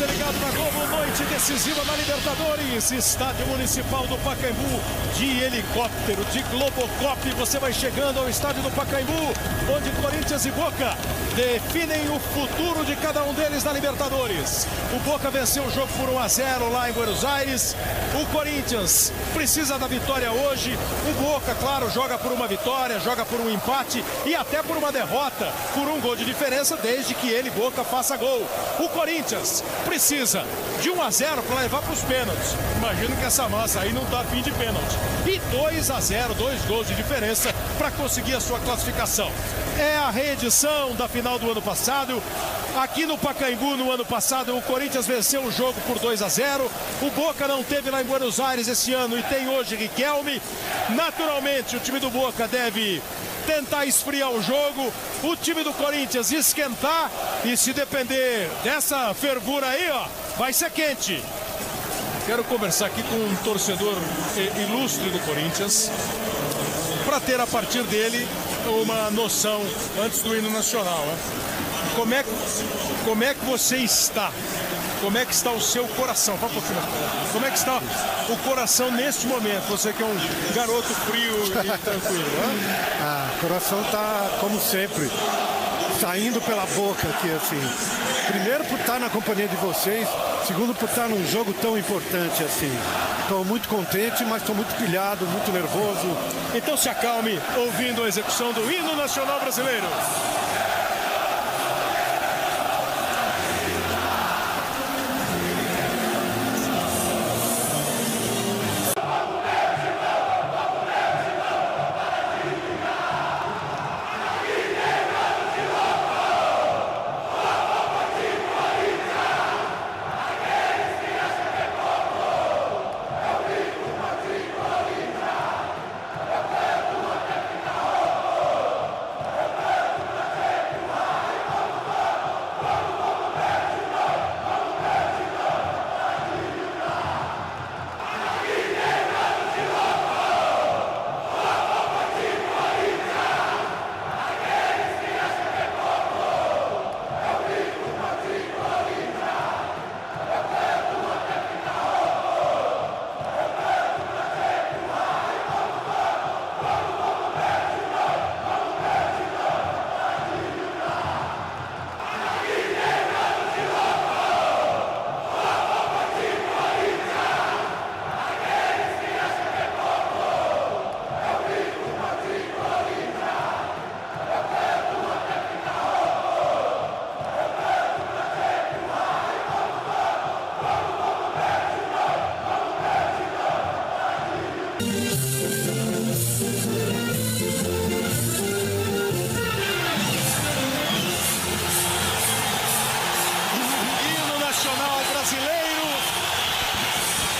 você ligado na Globo, noite decisiva na Libertadores, Estádio Municipal do Pacaembu, de helicóptero, de Globocop, você vai chegando ao estádio do Pacaembu, onde Corinthians e Boca definem o futuro de cada um deles na Libertadores. O Boca venceu o jogo por 1-0 lá em Buenos Aires, o Corinthians precisa da vitória hoje, o Boca, claro, joga por uma vitória, joga por um empate e até por uma derrota, por um gol de diferença, desde que ele, Boca, faça gol. O Corinthians precisa de 1-0 para levar para os pênaltis. Imagino que essa massa aí não tá a fim de pênalti. E 2-0, 2 gols de diferença para conseguir a sua classificação. É a reedição da final do ano passado. Aqui no Pacaembu, no ano passado, o Corinthians venceu o jogo por 2-0. O Boca não teve lá em Buenos Aires esse ano e tem hoje Riquelme. Naturalmente, o time do Boca deve tentar esfriar o jogo, o time do Corinthians esquentar e, se depender dessa fervura aí, ó, vai ser quente. Quero conversar aqui com um torcedor ilustre do Corinthians para ter a partir dele uma noção antes do hino nacional, né? Como é que você está? Como é que está o seu coração? Fala um pouquinho. Como é que está o coração neste momento? Você que é um garoto frio e tranquilo, né? O coração está, como sempre, saindo pela boca aqui, assim. Primeiro por estar na companhia de vocês, segundo por estar num jogo tão importante assim. Estou muito contente, mas estou muito pilhado, muito nervoso. Então se acalme ouvindo a execução do hino nacional brasileiro.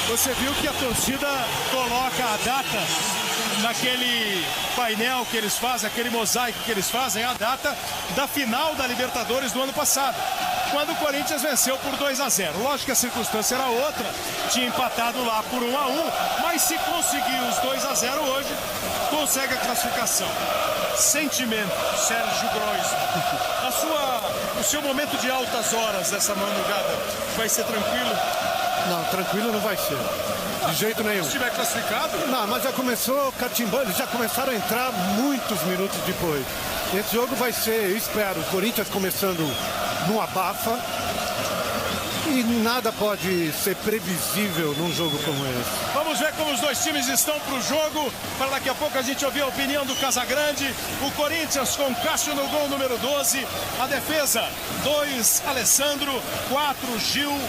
Você viu que a torcida coloca a data naquele painel que eles fazem, aquele mosaico que eles fazem, a data da final da Libertadores do ano passado, quando o Corinthians venceu por 2-0. Lógico que a circunstância era outra, tinha empatado lá por 1-1, mas se conseguir os 2-0 hoje, consegue a classificação. Sentimento, Sérgio Groisman. O seu momento de altas horas dessa madrugada vai ser tranquilo? Não, tranquilo não vai ser. De jeito nenhum. Se estiver classificado? Não, mas já começou catimbando, eles já começaram a entrar muitos minutos depois. Esse jogo vai ser, eu espero, o Corinthians começando num abafa. E nada pode ser previsível num jogo como esse. Vamos ver como os dois times estão para o jogo. Para daqui a pouco a gente ouvir a opinião do Casagrande. O Corinthians com Cássio no gol número 12. A defesa, 2, Alessandro, 4, Gil.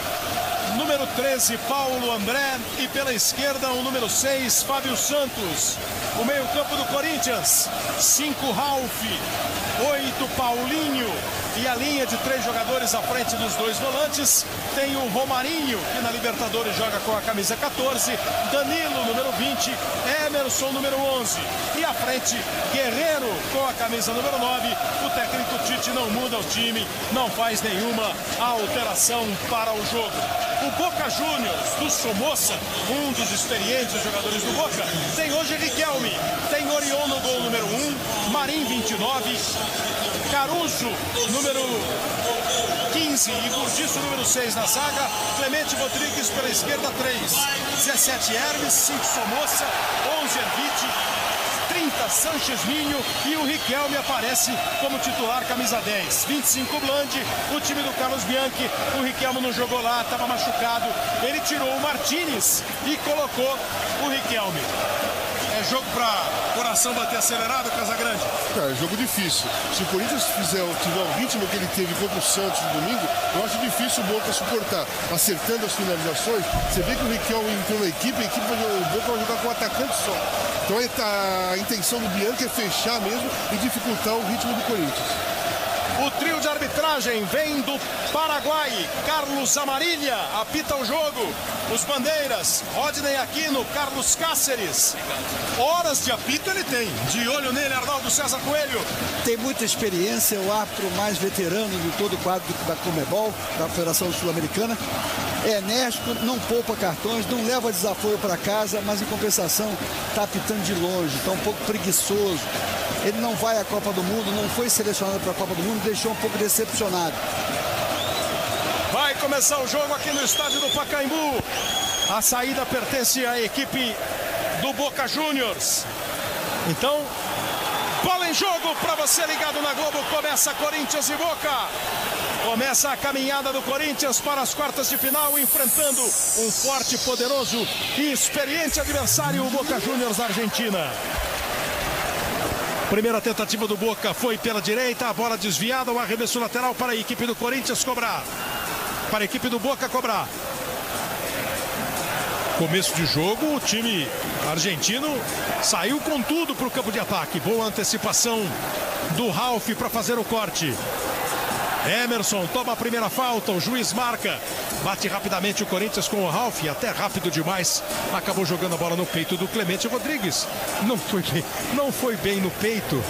Número 13, Paulo André. E pela esquerda, o número 6, Fábio Santos. O meio-campo do Corinthians, 5, Ralf. 8, Paulinho. E a linha de 3 jogadores à frente dos 2 volantes. Tem o Romarinho, que na Libertadores joga com a camisa 14. Danilo, número 20. Emerson, número 11. E à frente, Guerreiro, com a camisa número 9. O técnico Tite não muda o time, não faz nenhuma alteração para o jogo. O Boca Juniors do Somoza, um dos experientes jogadores do Boca, tem hoje Riquelme, tem Orion no gol número 1, Marim 29, Caruso, número 15, e Gurdiço, número 6 na zaga. Clemente Rodrigues pela esquerda, 3. 17 Hermes, 5 Somoza, 11 Ervite, 30 Sanches Minho e o Riquelme aparece como titular, camisa 10. 25 Blandi, o time do Carlos Bianchi. O Riquelme não jogou lá, estava machucado. Ele tirou o Martínez e colocou o Riquelme. É jogo para coração bater acelerado, Casagrande? É jogo difícil. Se o Corinthians tiver o ritmo que ele teve contra o Santos no domingo, eu acho difícil o Boca suportar. Acertando as finalizações, você vê que o Riquelme entrou na equipe, o Boca vai jogar com um atacante só. Então a intenção do Bianchi é fechar mesmo e dificultar o ritmo do Corinthians. O trio de arbitragem vem do Paraguai. Carlos Amarilha apita o jogo. Os bandeiras, Rodney Aquino, Carlos Cáceres. Horas de apito ele tem. De olho nele, Arnaldo César Coelho. Tem muita experiência, o árbitro mais veterano de todo o quadro da Conmebol, da Federação Sul-Americana. É enérgico, não poupa cartões, não leva desaforo para casa, mas em compensação está apitando de longe, está um pouco preguiçoso. Ele não vai à Copa do Mundo, não foi selecionado para a Copa do Mundo, deixou um pouco decepcionado. Vai começar o jogo aqui no estádio do Pacaembu. A saída pertence à equipe do Boca Juniors. Então, bola em jogo para você ligado na Globo. Começa Corinthians e Boca. Começa a caminhada do Corinthians para as quartas de final, enfrentando um forte, poderoso e experiente adversário, o Boca Juniors da Argentina. Primeira tentativa do Boca foi pela direita, a bola desviada, o arremesso lateral para a equipe do Corinthians cobrar. Para a equipe do Boca cobrar. Começo de jogo, o time argentino saiu com tudo para o campo de ataque. Boa antecipação do Ralf para fazer o corte. Emerson toma a primeira falta, o juiz marca. Bate rapidamente o Corinthians com o Ralf, até rápido demais. Acabou jogando a bola no peito do Clemente Rodrigues. Não foi bem no peito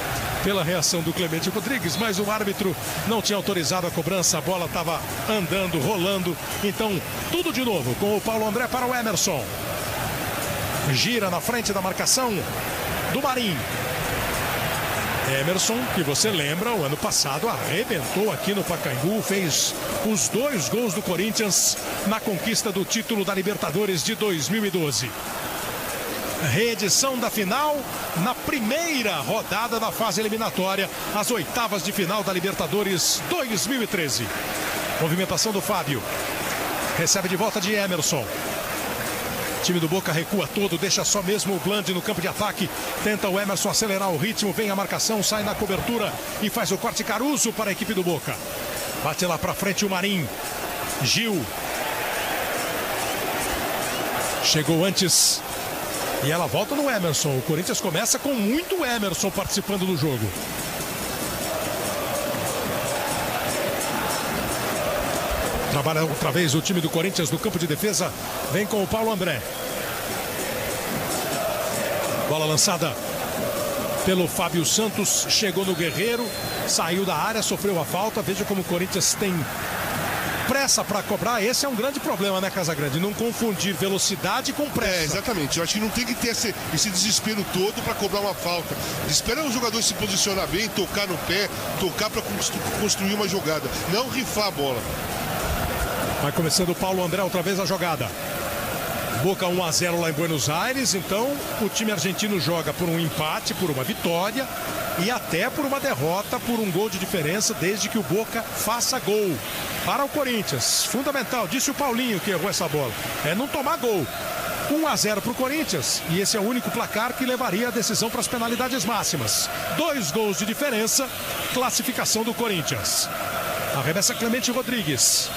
pela reação do Clemente Rodrigues, mas o árbitro não tinha autorizado a cobrança. A bola estava andando, rolando. Então, tudo de novo com o Paulo André para o Emerson. Gira na frente da marcação do Marinho. Emerson, que você lembra, o ano passado arrebentou aqui no Pacaembu, fez os 2 gols do Corinthians na conquista do título da Libertadores de 2012. Reedição da final na primeira rodada da fase eliminatória, as oitavas de final da Libertadores 2013. Movimentação do Fábio. Recebe de volta de Emerson. O time do Boca recua todo, deixa só mesmo o Blandi no campo de ataque. Tenta o Emerson acelerar o ritmo, vem a marcação, sai na cobertura e faz o corte Caruso para a equipe do Boca. Bate lá para frente o Marinho. Gil. Chegou antes e ela volta no Emerson. O Corinthians começa com muito Emerson participando do jogo. Trabalha outra vez o time do Corinthians no campo de defesa. Vem com o Paulo André. Bola lançada pelo Fábio Santos. Chegou no Guerreiro. Saiu da área, sofreu a falta. Veja como o Corinthians tem pressa para cobrar. Esse é um grande problema, né, Casagrande? Não confundir velocidade com pressa. Exatamente. Eu acho que não tem que ter esse desespero todo para cobrar uma falta. Espera o jogador se posicionar bem, tocar no pé, tocar para construir uma jogada. Não rifar a bola. Vai começando o Paulo André, outra vez a jogada. Boca 1-0 lá em Buenos Aires. Então o time argentino joga por um empate, por uma vitória e até por uma derrota, por um gol de diferença, desde que o Boca faça gol. Para o Corinthians, fundamental, disse o Paulinho que errou essa bola, é não tomar gol. 1-0 para o Corinthians e esse é o único placar que levaria a decisão para as penalidades máximas. 2 gols de diferença, classificação do Corinthians. Arremessa Clemente Rodrigues.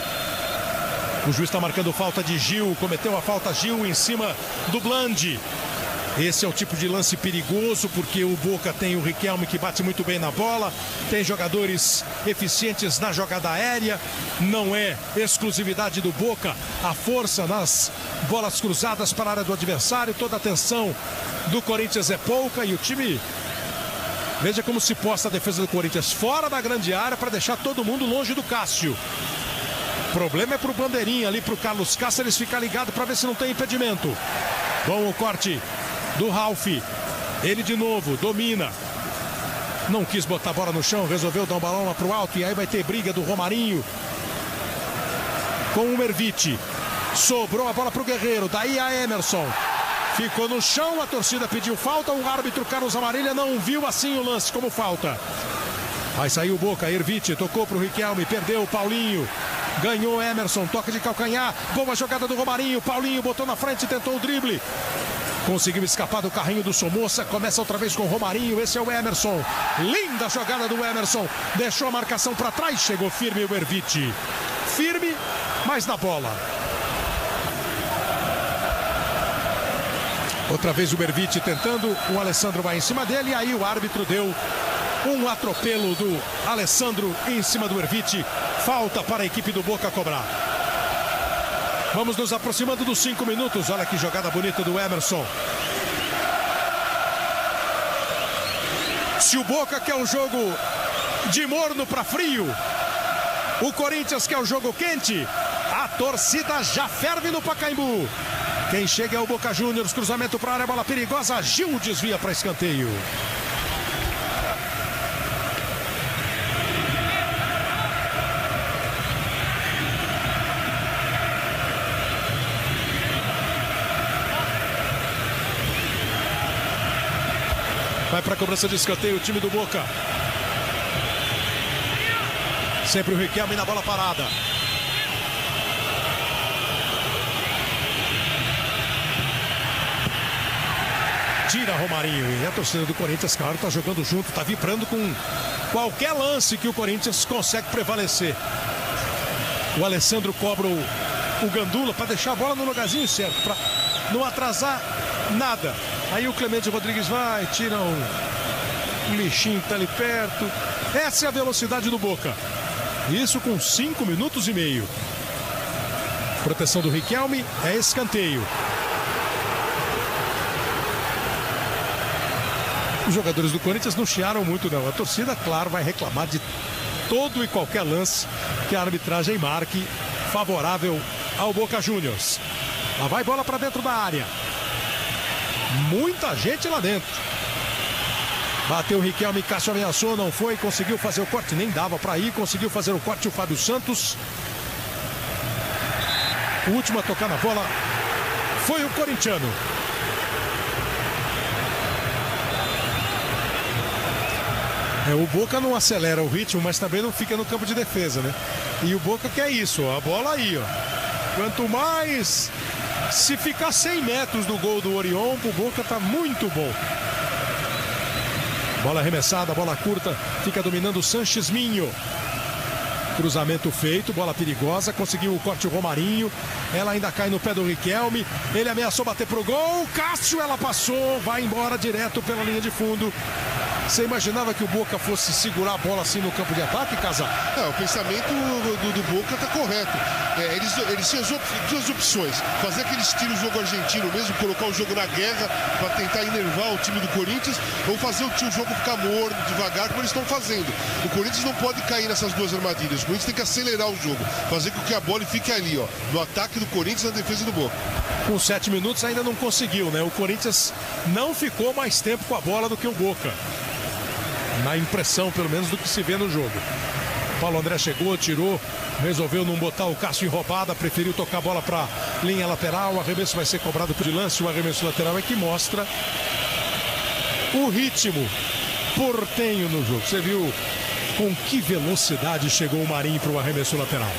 O juiz está marcando falta de Gil, cometeu a falta Gil em cima do Blandi. Esse é o tipo de lance perigoso, porque o Boca tem o Riquelme que bate muito bem na bola, tem jogadores eficientes na jogada aérea, não é exclusividade do Boca a força nas bolas cruzadas para a área do adversário, toda a atenção do Corinthians é pouca e o time... Veja como se posta a defesa do Corinthians fora da grande área para deixar todo mundo longe do Cássio. O problema é pro Bandeirinha ali, pro Carlos Cáceres ficar ligado para ver se não tem impedimento. Bom o corte do Ralf. Ele de novo, domina. não quis botar a bola no chão, resolveu dar um balão lá pro alto, e aí vai ter briga do Romarinho com o Mervitti. Sobrou a bola pro Guerreiro, daí a Emerson. Ficou no chão, a torcida pediu falta, o árbitro Carlos Amarilha não viu assim o lance como falta. Vai sair o Boca, Erviti tocou pro Riquelme, perdeu o Paulinho. Ganhou Emerson, toca de calcanhar, boa jogada do Romarinho, Paulinho botou na frente, tentou o drible. Conseguiu escapar do carrinho do Somoza, começa outra vez com o Romarinho, esse é o Emerson. Linda jogada do Emerson, deixou a marcação para trás, chegou firme o Erviti. Firme, mas na bola. Outra vez o Erviti tentando, o Alessandro vai em cima dele, e aí o árbitro deu um atropelo do Alessandro em cima do Erviti. Falta para a equipe do Boca cobrar. Vamos nos aproximando dos 5 minutos. Olha que jogada bonita do Emerson. Se o Boca quer um jogo de morno para frio, o Corinthians quer um jogo quente, a torcida já ferve no Pacaembu. Quem chega é o Boca Juniors, cruzamento para a área, bola perigosa, Gil desvia para escanteio. Vai para a cobrança de escanteio o time do Boca. Sempre o Riquelme na bola parada. Tira Romarinho. E a torcida do Corinthians, claro, está jogando junto, está vibrando com qualquer lance que o Corinthians consegue prevalecer. O Alessandro cobra o Gandula para deixar a bola no lugarzinho certo, para não atrasar nada. Aí o Clemente Rodrigues vai, tira um lixinho que está ali perto. Essa é a velocidade do Boca. Isso com 5 minutos e meio. Proteção do Riquelme, é escanteio. Os jogadores do Corinthians não chiaram muito, não. A torcida, claro, vai reclamar de todo e qualquer lance que a arbitragem marque favorável ao Boca Juniors. Lá vai bola para dentro da área. Muita gente lá dentro. Bateu o Riquelme, Cássio ameaçou, não foi, conseguiu fazer o corte, nem dava para ir, conseguiu fazer o corte o Fábio Santos. O último a tocar na bola foi o corintiano. O Boca não acelera o ritmo, mas também não fica no campo de defesa, né? E o Boca quer isso, ó, a bola aí, ó. Quanto mais... Se ficar 100 metros do gol do Orion, o Boca tá muito bom. Bola arremessada, bola curta, fica dominando o Sanches Minho. Cruzamento feito, bola perigosa, conseguiu o corte o Romarinho. Ela ainda cai no pé do Riquelme. Ele ameaçou bater pro gol. Cássio, ela passou, vai embora direto pela linha de fundo. Você imaginava que o Boca fosse segurar a bola assim no campo de ataque, Casal? O pensamento do Boca está correto. Eles tinham duas opções. Fazer aquele estilo jogo argentino mesmo, colocar o jogo na guerra para tentar enervar o time do Corinthians, ou fazer o jogo ficar morno, devagar, como eles estão fazendo. O Corinthians não pode cair nessas duas armadilhas. O Corinthians tem que acelerar o jogo, fazer com que a bola fique ali, ó, no ataque do Corinthians e na defesa do Boca. Com 7 minutos ainda não conseguiu, né? O Corinthians não ficou mais tempo com a bola do que o Boca. Na impressão, pelo menos, do que se vê no jogo. Paulo André chegou, tirou, resolveu não botar o Cássio em roubada, preferiu tocar a bola para linha lateral. O arremesso vai ser cobrado por de lance. O arremesso lateral é que mostra o ritmo portenho no jogo. Você viu com que velocidade chegou o Marinho para o arremesso lateral.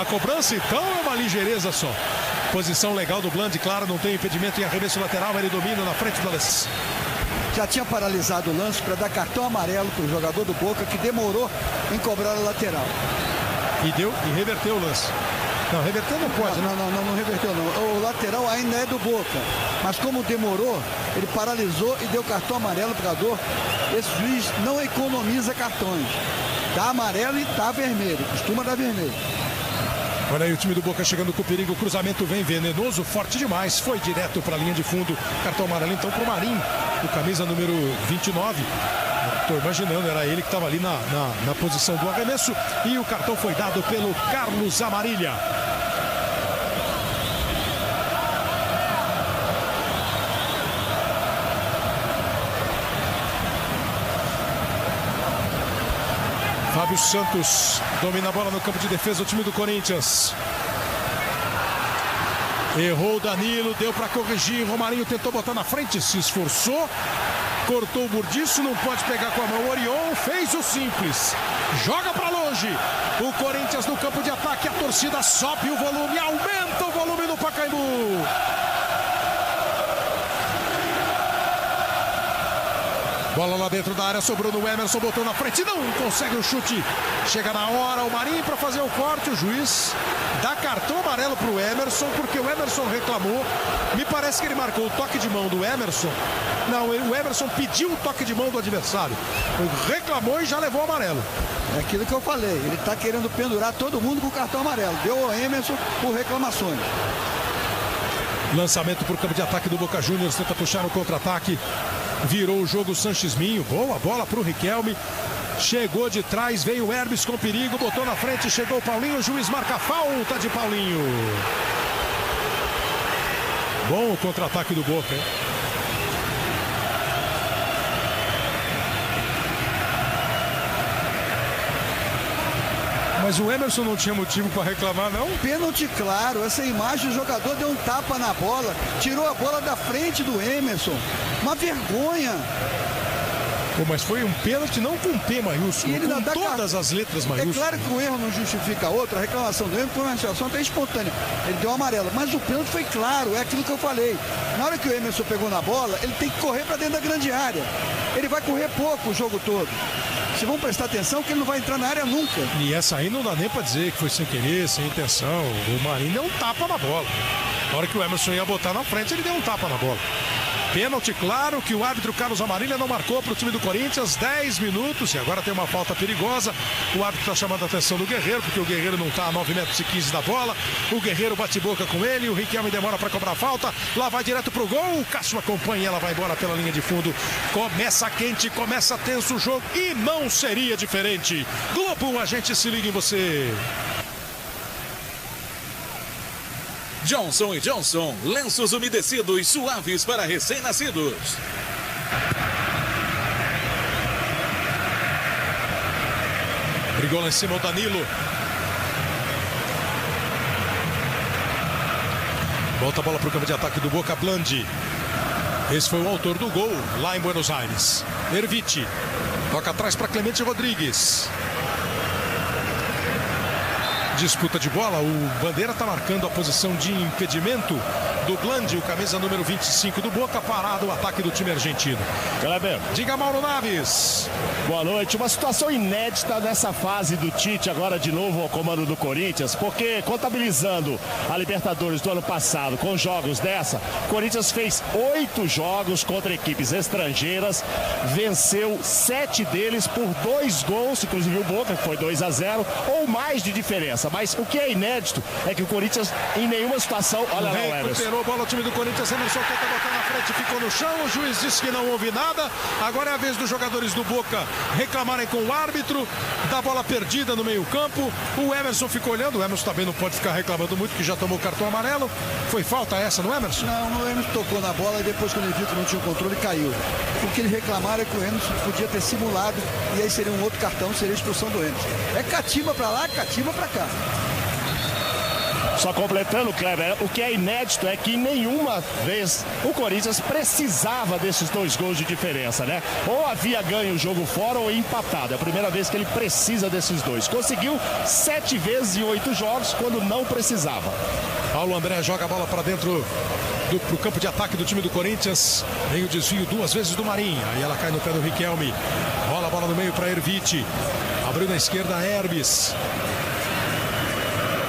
A cobrança, então, é uma ligeireza só. Posição legal do Bland, claro, não tem impedimento em arremesso lateral, ele domina na frente do Alessandro. Já tinha paralisado o lance para dar cartão amarelo para o jogador do Boca, que demorou em cobrar a lateral. E reverteu o lance. Não, reverteu não pode. Não reverteu não. O lateral ainda é do Boca. Mas como demorou, ele paralisou e deu cartão amarelo para o jogador. Esse juiz não economiza cartões. Tá amarelo e tá vermelho. Costuma dar vermelho. Olha aí o time do Boca chegando com o perigo. O cruzamento vem venenoso, forte demais. Foi direto para a linha de fundo. Cartão amarelo então para o Marinho, o camisa número 29. Estou imaginando, era ele que estava ali na posição do arremesso. E o cartão foi dado pelo Carlos Amarilha. Fábio Santos domina a bola no campo de defesa do time do Corinthians. Errou o Danilo, deu para corrigir. Romarinho tentou botar na frente, se esforçou. Cortou o Burdiço, não pode pegar com a mão. Orion fez o simples. Joga para longe. O Corinthians no campo de ataque. A torcida sobe o volume, aumenta o volume no Pacaembu. Bola lá dentro da área, sobrou no Emerson, botou na frente, não consegue o chute. Chega na hora o Marinho para fazer o corte, o juiz dá cartão amarelo para o Emerson, porque o Emerson reclamou. Me parece que ele marcou o toque de mão do Emerson. Não, o Emerson pediu o toque de mão do adversário. Reclamou e já levou o amarelo. É aquilo que eu falei, ele está querendo pendurar todo mundo com o cartão amarelo. Deu ao Emerson por reclamações. Lançamento para o campo de ataque do Boca Juniors, tenta puxar no contra-ataque. Virou o jogo Sanches Minho, boa bola para o Riquelme. Chegou de trás, veio o Herbes com perigo, botou na frente, chegou o Paulinho, o juiz marca a falta de Paulinho. Bom o contra-ataque do Boca, hein? Mas o Emerson não tinha motivo para reclamar, não? Pênalti claro, essa imagem, o jogador deu um tapa na bola, tirou a bola da frente do Emerson. Uma vergonha. Pô, mas foi um pênalti não com P maiúsculo, com todas as letras maiúsculas. É claro que o erro não justifica outro, a reclamação do Emerson foi uma situação até espontânea. Ele deu amarelo, mas o pênalti foi claro, é aquilo que eu falei. Na hora que o Emerson pegou na bola, ele tem que correr para dentro da grande área. Ele vai correr pouco o jogo todo. Se vão prestar atenção que ele não vai entrar na área nunca. E essa aí não dá nem pra dizer que foi sem querer, sem intenção. O Marinho deu um tapa na bola. Na hora que o Emerson ia botar na frente, ele deu um tapa na bola. Pênalti claro que o árbitro Carlos Amarília não marcou para o time do Corinthians. 10 minutos e agora tem uma falta perigosa. O árbitro está chamando a atenção do Guerreiro, porque o Guerreiro não está a 9,15 metros da bola. O Guerreiro bate boca com ele. O Riquelme demora para cobrar a falta. Lá vai direto pro gol. O Cássio acompanha, ela vai embora pela linha de fundo. Começa quente, começa tenso o jogo e não seria diferente. Globo, a gente se liga em você. Johnson & Johnson, lenços umedecidos suaves para recém-nascidos. Brigou lá em cima o Danilo. Volta a bola para o campo de ataque do Boca, Blandi. Esse foi o autor do gol lá em Buenos Aires. Erviti. Toca atrás para Clemente Rodrigues. Disputa de bola, o Bandeira está marcando a posição de impedimento do Blandi, o camisa número 25 do Boca, parado o ataque do time argentino. Kleber. Diga, Mauro Naves. Boa noite. Uma situação inédita nessa fase do Tite, agora de novo ao comando do Corinthians, porque contabilizando a Libertadores do ano passado com jogos dessa, o Corinthians fez 8 jogos contra equipes estrangeiras, venceu 7 deles por 2 gols, inclusive o Boca, que foi 2-0, ou mais de diferença. Mas o que é inédito é que o Corinthians, em nenhuma situação... Olha lá o Emerson. Recuperou a bola o time do Corinthians, Emerson tenta botar na frente, ficou no chão, o juiz disse que não houve nada. Agora é a vez dos jogadores do Boca reclamarem com o árbitro da bola perdida no meio campo. O Emerson ficou olhando, o Emerson também não pode ficar reclamando muito, que já tomou cartão amarelo. Foi falta essa no Emerson? Não, o Emerson tocou na bola e depois, quando ele viu que não tinha o controle, caiu. O que ele reclamaram é que o Emerson podia ter simulado e aí seria um outro cartão, seria a expulsão do Emerson. É catimba pra lá, catimba pra cá. Só completando, Kleber, o que é inédito é que nenhuma vez o Corinthians precisava desses 2 gols de diferença, né? Ou havia ganho o jogo fora ou empatado. É a primeira vez que ele precisa desses 2. Conseguiu 7 vezes em 8 jogos quando não precisava. Paulo André joga a bola para dentro pro campo de ataque do time do Corinthians. Vem o desvio 2 vezes do Marinho. Aí ela cai no pé do Riquelme. Rola a bola no meio para Erviti. Abriu na esquerda Herbes.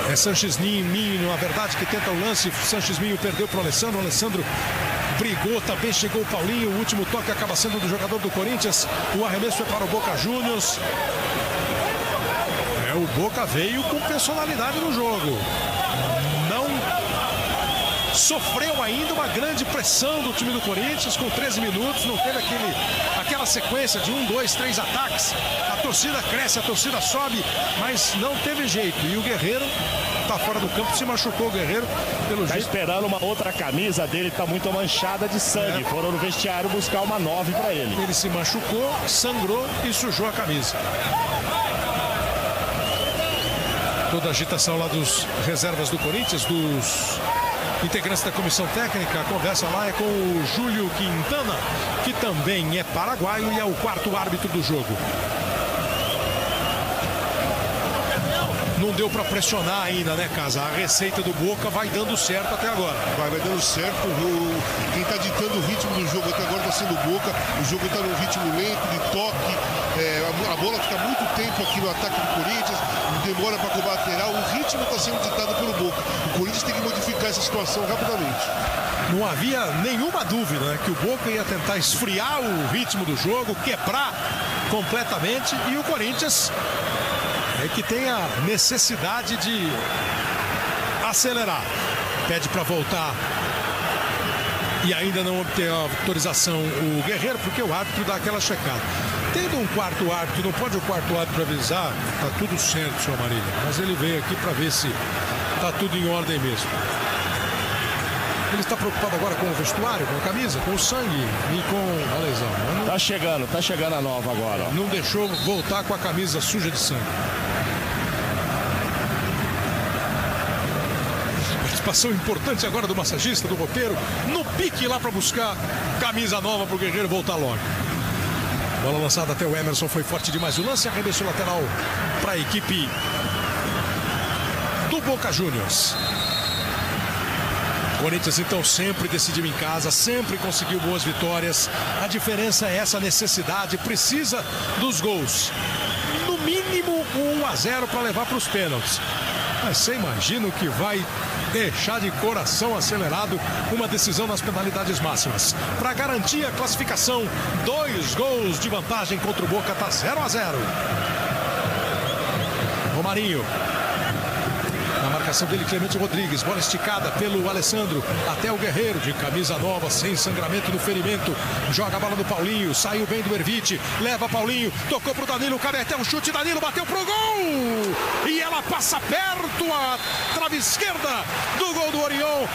É Sanches Minho, na verdade, que tenta o lance. Sanches Minho perdeu para o Alessandro. O Alessandro brigou, também chegou o Paulinho. O último toque acaba sendo do jogador do Corinthians. O arremesso é para o Boca Juniors. O Boca veio com personalidade no jogo. Não sofreu ainda uma grande pressão do time do Corinthians com 13 minutos. Não teve aquela sequência de 1, 2, 3 ataques. A torcida cresce, a torcida sobe, mas não teve jeito. E o Guerreiro tá fora do campo, se machucou o Guerreiro pelo jeito. Esperando uma outra camisa dele, tá muito manchada de sangue. Foram no vestiário buscar uma 9 para ele. Ele se machucou, sangrou e sujou a camisa. toda a agitação lá dos reservas do Corinthians, dos integrantes da comissão técnica. A conversa lá é com o Júlio Quintana, que também é paraguaio e é o quarto árbitro do jogo. Não deu para pressionar ainda, né, Casa? A receita do Boca vai dando certo até agora. Vai dando certo. Quem está ditando o ritmo do jogo até agora está sendo o Boca. O jogo está num ritmo lento, de toque. A bola fica muito tempo aqui no ataque do Corinthians. Demora para cobrar lateral. O ritmo está sendo ditado pelo Boca. O Corinthians tem que modificar essa situação rapidamente. Não havia nenhuma dúvida, né, que o Boca ia tentar esfriar o ritmo do jogo, quebrar completamente, e o Corinthians que tem a necessidade de acelerar. Pede para voltar e ainda não obter a autorização o Guerreiro, porque o árbitro dá aquela checada. Tendo um quarto árbitro, não pode o quarto árbitro avisar, tá tudo certo, senhor Marília, mas ele veio aqui para ver se tá tudo em ordem mesmo. Ele está preocupado agora com o vestuário, com a camisa, com o sangue e com a lesão. Não... Tá chegando a nova agora. Não deixou voltar com a camisa suja de sangue. Participação importante agora do massagista, do roteiro, no pique lá para buscar camisa nova para o Guerreiro voltar logo. Bola lançada até o Emerson, foi forte demais o lance, arremesso lateral para a equipe do Boca Juniors. Corinthians então sempre decidiu em casa, sempre conseguiu boas vitórias. A diferença é essa necessidade, precisa dos gols. No mínimo 1-0 para levar para os pênaltis. Mas você imagina o que vai deixar de coração acelerado uma decisão nas penalidades máximas. Para garantir a classificação, 2 gols de vantagem contra o Boca, tá 0-0. Romarinho. Na marcação dele, Clemente Rodrigues. Bola esticada pelo Alessandro até o Guerreiro, de camisa nova, sem sangramento no ferimento. Joga a bola do Paulinho, saiu bem do Ervite, leva Paulinho, tocou pro Danilo, cabe até o chute, Danilo bateu pro gol! E ela passa perto a trave esquerda do gol do Orion,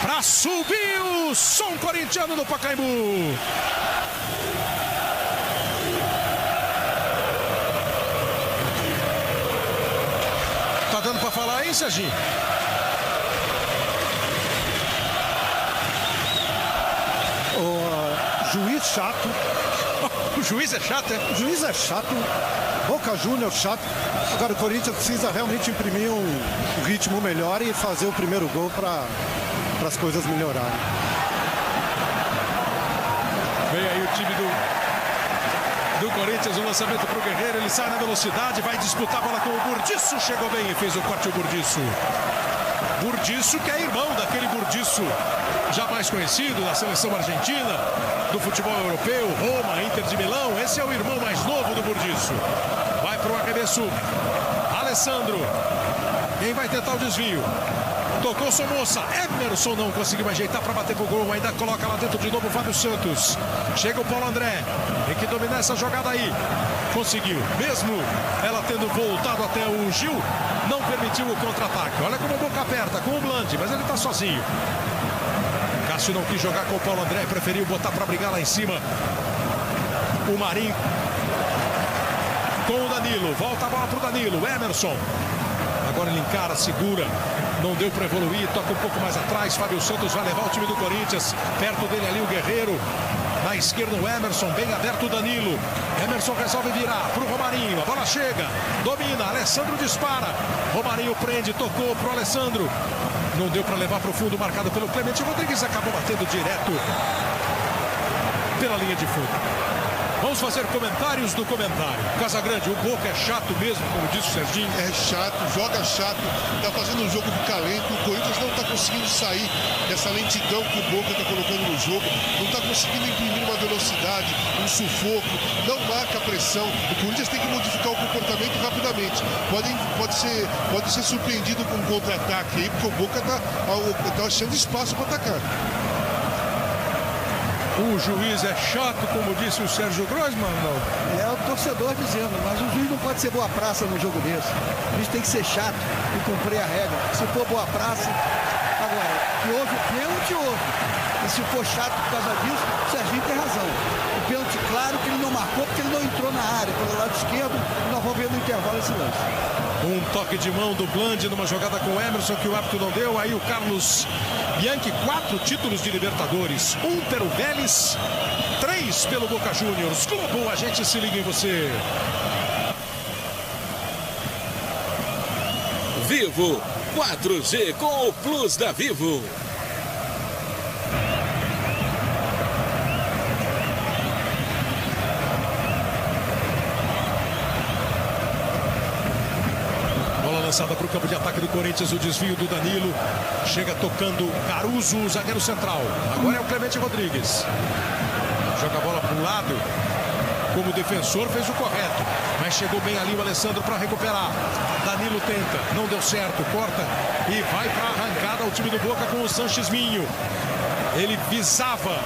para subir o som corintiano no Pacaembu. Tá dando pra falar aí, Serginho? O juiz chato. O juiz é chato, é? O juiz é chato. Boca Juniors chato. Agora o Corinthians precisa realmente imprimir um ritmo melhor e fazer o primeiro gol para as coisas melhorarem. Vem aí o time do Corinthians, o lançamento para o Guerreiro, ele sai na velocidade, vai disputar a bola com o Burdiço, chegou bem e fez o corte o Burdiço. Burdiço, que é irmão daquele Burdiço já mais conhecido da seleção argentina, do futebol europeu, Roma, Inter de Milão. Esse é o irmão mais novo do Burdiço. Vai para o arremesso Alessandro, quem vai tentar o desvio? Tocou Somoza, Emerson não conseguiu ajeitar para bater pro gol, ainda coloca lá dentro de novo o Fábio Santos. Chega o Paulo André, tem que dominar essa jogada aí. Conseguiu, mesmo ela tendo voltado até o Gil, não permitiu o contra-ataque. Olha como a Boca aperta com o Blandi, mas ele tá sozinho. Cássio não quis jogar com o Paulo André, preferiu botar para brigar lá em cima o Marinho com o Danilo. Volta a bola pro Danilo, Emerson. Agora ele encara, segura, não deu para evoluir, toca um pouco mais atrás. Fábio Santos vai levar o time do Corinthians, perto dele ali o Guerreiro, na esquerda o Emerson, bem aberto o Danilo. Emerson resolve virar pro Romarinho, a bola chega, domina, Alessandro dispara, Romarinho prende, tocou pro Alessandro, não deu para levar pro fundo, marcado pelo Clemente Rodrigues, acabou batendo direto pela linha de fundo. Vamos fazer comentários do comentário. Casagrande, o Boca é chato mesmo, como disse o Serginho. É chato, joga chato, tá fazendo um jogo de calento. O Corinthians não tá conseguindo sair dessa lentidão que o Boca tá colocando no jogo. Não tá conseguindo imprimir uma velocidade, um sufoco, não marca a pressão. O Corinthians tem que modificar o comportamento rapidamente. Pode ser surpreendido com um contra-ataque aí, porque o Boca tá achando espaço para atacar. O juiz é chato, como disse o Sérgio Grossman, não? É o torcedor dizendo, mas o juiz não pode ser boa praça no jogo desse. O juiz tem que ser chato e cumprir a regra. Se for boa praça, agora, que houve pênalti, houve. E se for chato por causa disso, o Serginho tem razão. O pênalti claro que ele não marcou porque ele não entrou na área pelo lado esquerdo. Nós vamos ver no intervalo esse lance. Um toque de mão do Bland numa jogada com o Emerson que o árbitro não deu. Aí o Carlos Bianchi, 4 títulos de Libertadores, 1 pelo Vélez, 3 pelo Boca Juniors. Globo, a gente se liga em você. Vivo 4G com o Plus da Vivo. Lançada para o campo de ataque do Corinthians, o desvio do Danilo, chega tocando Caruso, o zagueiro central. Agora é o Clemente Rodrigues, joga a bola para um lado, como defensor fez o correto, mas chegou bem ali o Alessandro para recuperar. Danilo tenta, não deu certo, corta e vai para a arrancada o time do Boca com o Sanches Minho. Ele visava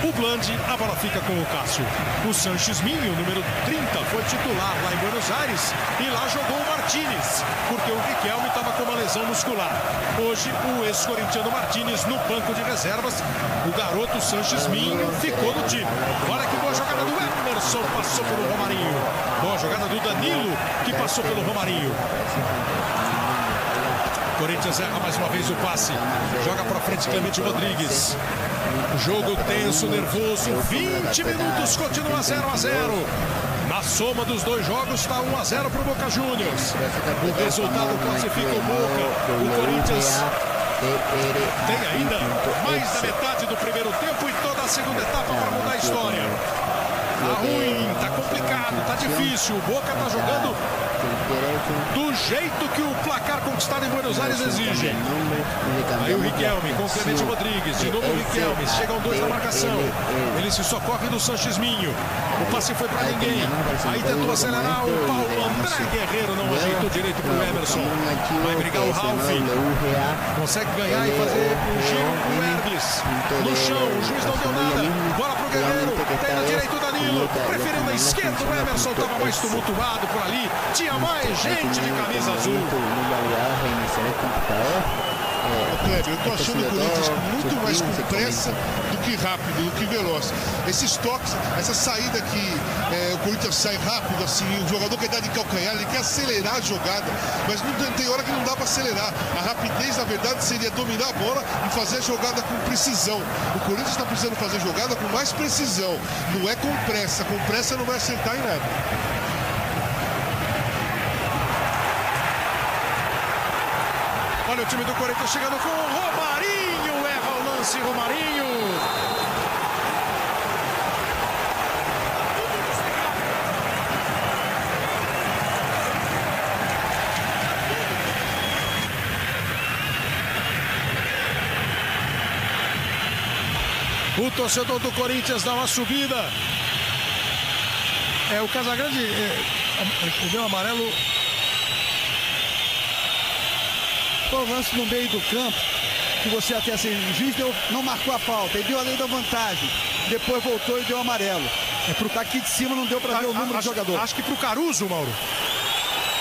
o Bland, a bola fica com o Cássio. O Sanches Minho, número 30, foi titular lá em Buenos Aires e lá jogou o Martínez, porque o Riquelme estava com uma lesão muscular. Hoje, o ex-corintiano Martínez no banco de reservas. O garoto Sanches Minho ficou no time. Olha que boa jogada do Emerson, passou pelo Romarinho. Boa jogada do Danilo, que passou pelo Romarinho. Corinthians erra mais uma vez o passe. Joga para frente Clemente Rodrigues. Jogo tenso, nervoso. 20 minutos, continua 0-0. Na soma dos dois jogos está 1-0 para o Boca Juniors. O resultado classifica o Boca. O Corinthians tem ainda mais da metade do primeiro tempo e toda a segunda etapa para mudar a história. Tá ruim, tá complicado, tá difícil. O Boca tá jogando do jeito que o placar conquistado em Buenos Aires exige. Aí o Riquelme com o Clemente Rodrigues. De novo o Riquelme. Chegam dois na marcação. Ele se socorre do Sanches Minho. O passe foi pra ninguém. Aí tentou acelerar o Paulo André Guerreiro. Não ajeitou direito pro Emerson. Vai brigar o Ralf. Consegue ganhar e fazer um giro com o Hermes. No chão, o juiz não deu nada. Bola pro Guerreiro. Tem na direita o Danilo. Preferiu na esquerda. O Emerson estava mais tumultuado por ali. Tinha mais gente de camisa azul. Kleber, eu tô achando o Corinthians muito mais com pressa do que rápido, do que veloz. Esses toques, essa saída que o Corinthians sai rápido, assim, o jogador quer dar de calcanhar, ele quer acelerar a jogada, mas não tem hora que não dá para acelerar. A rapidez, na verdade, seria dominar a bola e fazer a jogada com precisão. O Corinthians está precisando fazer jogada com mais precisão, não é com pressa não vai acertar em nada. Olha o time do Corinthians chegando com o Romarinho. Erra o lance, Romarinho. O torcedor do Corinthians dá uma subida. O Casagrande deu amarelo. Foi um lance no meio do campo, que você até assim, o juiz não marcou a falta, ele deu a lei da vantagem, depois voltou e deu amarelo. Daqui de cima não deu para ver o número do jogador. Acho que pro Caruso, Mauro.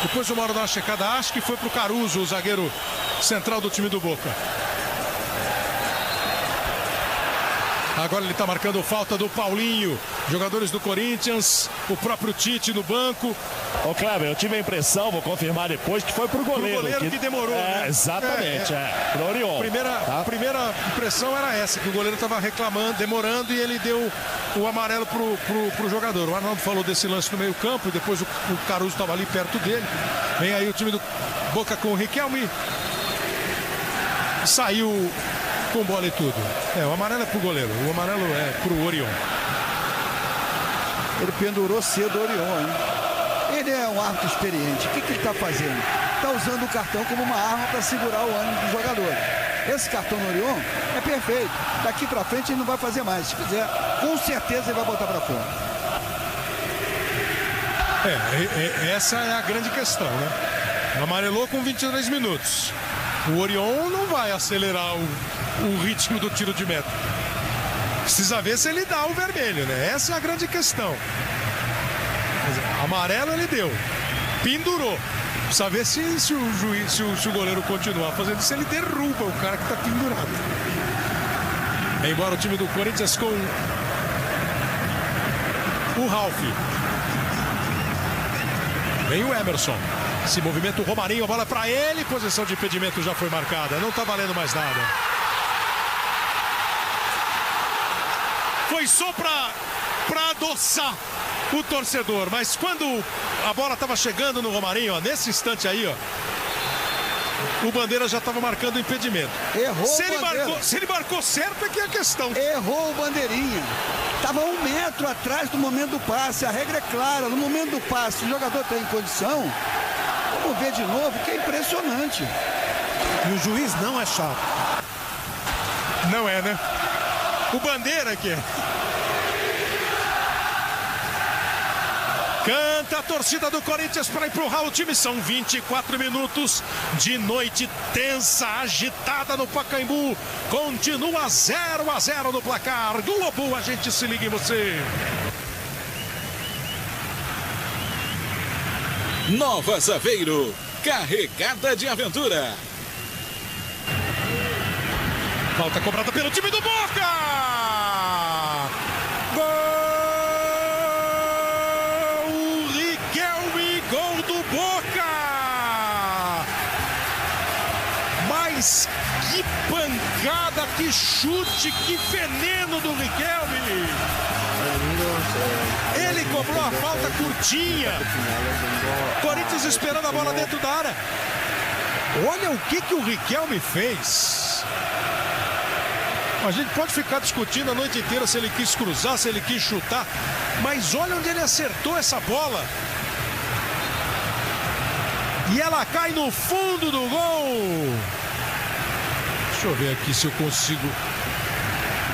Depois o Mauro dá uma checada, acho que foi pro Caruso, o zagueiro central do time do Boca. Agora ele está marcando falta do Paulinho. Jogadores do Corinthians, o próprio Tite no banco. Ô Kleber, eu tive a impressão, vou confirmar depois, que foi pro goleiro. Pro goleiro que demorou, né? Exatamente, pro Orion. Primeira impressão era essa, que o goleiro estava reclamando, demorando, e ele deu o amarelo pro jogador. O Arnaldo falou desse lance no meio campo, e depois o Caruso estava ali perto dele. Vem aí o time do Boca com o Riquelme. Saiu com bola e tudo. O amarelo é pro goleiro, o amarelo é pro Orion. Ele pendurou cedo o Orion, hein? Ele é um árbitro experiente. O que ele está fazendo? Está usando o cartão como uma arma para segurar o ânimo do jogador. Esse cartão no Orion é perfeito. Daqui para frente ele não vai fazer mais. Se fizer, com certeza ele vai botar para fora. Essa é a grande questão, né? Amarelou com 23 minutos. O Orion não vai acelerar o ritmo do tiro de meta. Precisa ver se ele dá o vermelho, né? Essa é a grande questão. Amarelo ele deu. Pendurou. Precisa ver se o goleiro continuar fazendo isso, ele derruba o cara que está pendurado. Embora o time do Corinthians com o Ralf. Vem o Emerson. Se movimenta o Romarinho, a bola para ele. Posição de impedimento já foi marcada. Não tá valendo mais nada. Foi só para adoçar o torcedor. Mas quando a bola estava chegando no Romarinho, ó, nesse instante aí, ó, o Bandeira já estava marcando o impedimento. Errou se ele marcou certo é que é a questão. Errou o Bandeirinha. Estava 1 metro atrás do momento do passe. A regra é clara. No momento do passe, o jogador está em condição. Vamos ver de novo, que é impressionante. E o juiz não é chato. Não é, né? O Bandeira que é. Canta a torcida do Corinthians para empurrar o time. São 24 minutos de noite tensa, agitada no Pacaembu. Continua 0-0 no placar. Globo, a gente se liga em você. Nova Saveiro, carregada de aventura. Falta cobrada pelo time do Boca. Gol! Riquelme, gol do Boca. Mas que pancada, que chute, que veneno do Riquelme. Ele cobrou a falta curtinha. Corinthians esperando a bola dentro da área. Olha o que o Riquelme fez. A gente pode ficar discutindo a noite inteira se ele quis cruzar, se ele quis chutar. Mas olha onde ele acertou essa bola. E ela cai no fundo do gol. Deixa eu ver aqui se eu consigo.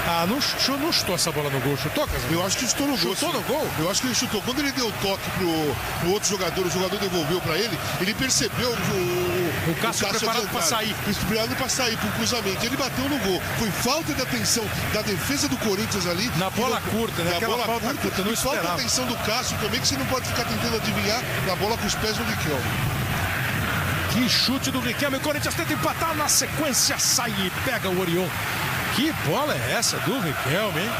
Ah, não chutou essa bola no gol. Chutou, Casimiro? Eu acho que chutou no gol. Chutou no gol? Eu acho que ele chutou. Quando ele deu o toque pro outro jogador, o jogador devolveu pra ele, ele percebeu o Cássio preparado pra sair. Preparado pra sair pro cruzamento. Ele bateu no gol. Foi falta de atenção da defesa do Corinthians ali. Na bola curta, né? Aquela falta curta, não esperava. Falta de atenção do Cássio também, que você não pode ficar tentando adivinhar na bola com os pés do Riquelme. Que chute do Riquelme. O Corinthians tenta empatar, na sequência sai e pega o Orion. Que bola é essa do Riquelme, hein?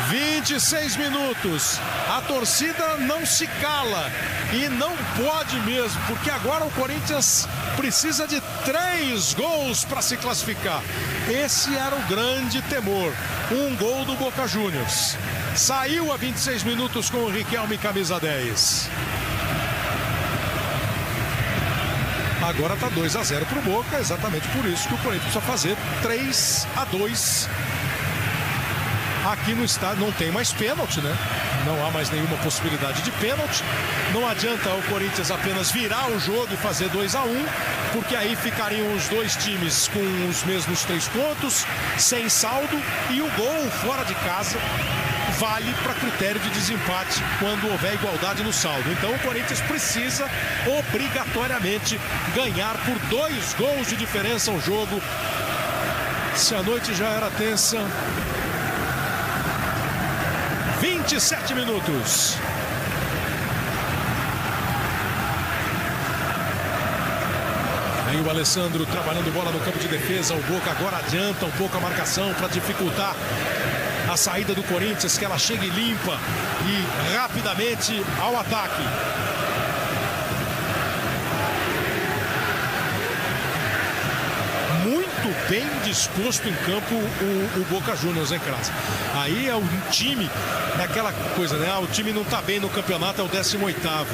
26 minutos. A torcida não se cala. E não pode mesmo, porque agora o Corinthians precisa de 3 gols para se classificar. Esse era o grande temor. Um gol do Boca Juniors. Saiu a 26 minutos com o Riquelme camisa 10. Agora está 2-0 para o Boca, exatamente por isso que o Corinthians precisa fazer 3-2. Aqui no estádio não tem mais pênalti, né? Não há mais nenhuma possibilidade de pênalti. Não adianta o Corinthians apenas virar o jogo e fazer 2-1, porque aí ficariam os dois times com os mesmos 3 pontos, sem saldo, e o gol fora de casa vale para critério de desempate quando houver igualdade no saldo. Então o Corinthians precisa obrigatoriamente ganhar por 2 gols de diferença o jogo. Se a noite já era tensa. 27 minutos. Aí o Alessandro trabalhando bola no campo de defesa. O Boca agora adianta um pouco a marcação para dificultar a saída do Corinthians, que ela chegue limpa e rapidamente ao ataque. Muito bem disposto em campo o Boca Juniors, hein, Cras? Aí é um time, é aquela coisa, né? O time não tá bem no campeonato, é o 18º.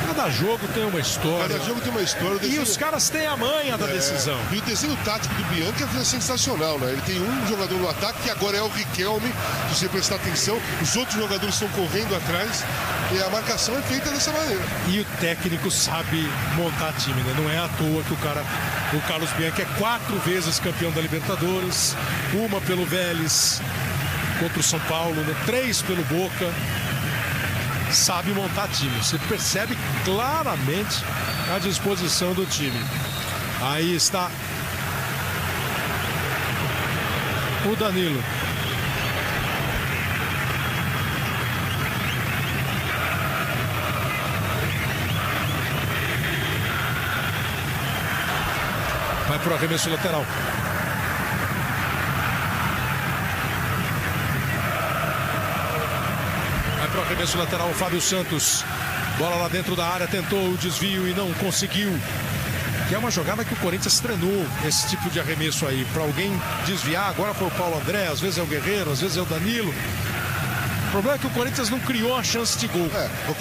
Cada jogo tem uma história. Cada jogo tem uma história. E os caras têm a manha da decisão. E o desenho tático do Bianchi é sensacional, né? Ele tem um jogador no ataque, que agora é o Riquelme, se você prestar atenção. Os outros jogadores estão correndo atrás. E a marcação é feita dessa maneira. E o técnico sabe montar time, né? Não é à toa que o Carlos Bianchi é 4 vezes campeão da Libertadores. Uma pelo Vélez contra o São Paulo, né? 3 pelo Boca. Sabe montar time. Você percebe claramente a disposição do time. Aí está o Danilo. Vai para o arremesso lateral. arremesso lateral, o Fábio Santos. Bola lá dentro da área, tentou o desvio e não conseguiu. Que é uma jogada que o Corinthians treinou, esse tipo de arremesso aí. Para alguém desviar, agora foi o Paulo André, às vezes é o Guerreiro, às vezes é o Danilo. O problema é que o Corinthians não criou a chance de gol.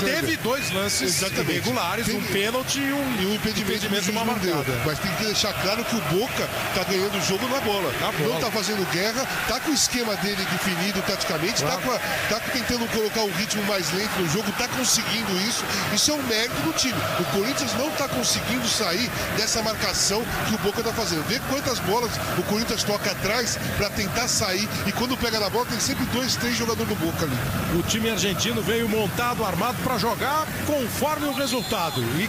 Teve 2 lances irregulares, um pênalti e um impedimento uma marcada. Mas tem que deixar claro que o Boca tá ganhando o jogo na bola. Não tá fazendo guerra, tá com o esquema dele definido taticamente, tá tentando colocar um ritmo mais lento no jogo, tá conseguindo isso. Isso é um mérito do time. O Corinthians não tá conseguindo sair dessa marcação que o Boca tá fazendo. Vê quantas bolas o Corinthians toca atrás para tentar sair, e quando pega na bola tem sempre 2, 3 jogadores do Boca ali. O time argentino veio montado, armado para jogar conforme o resultado. E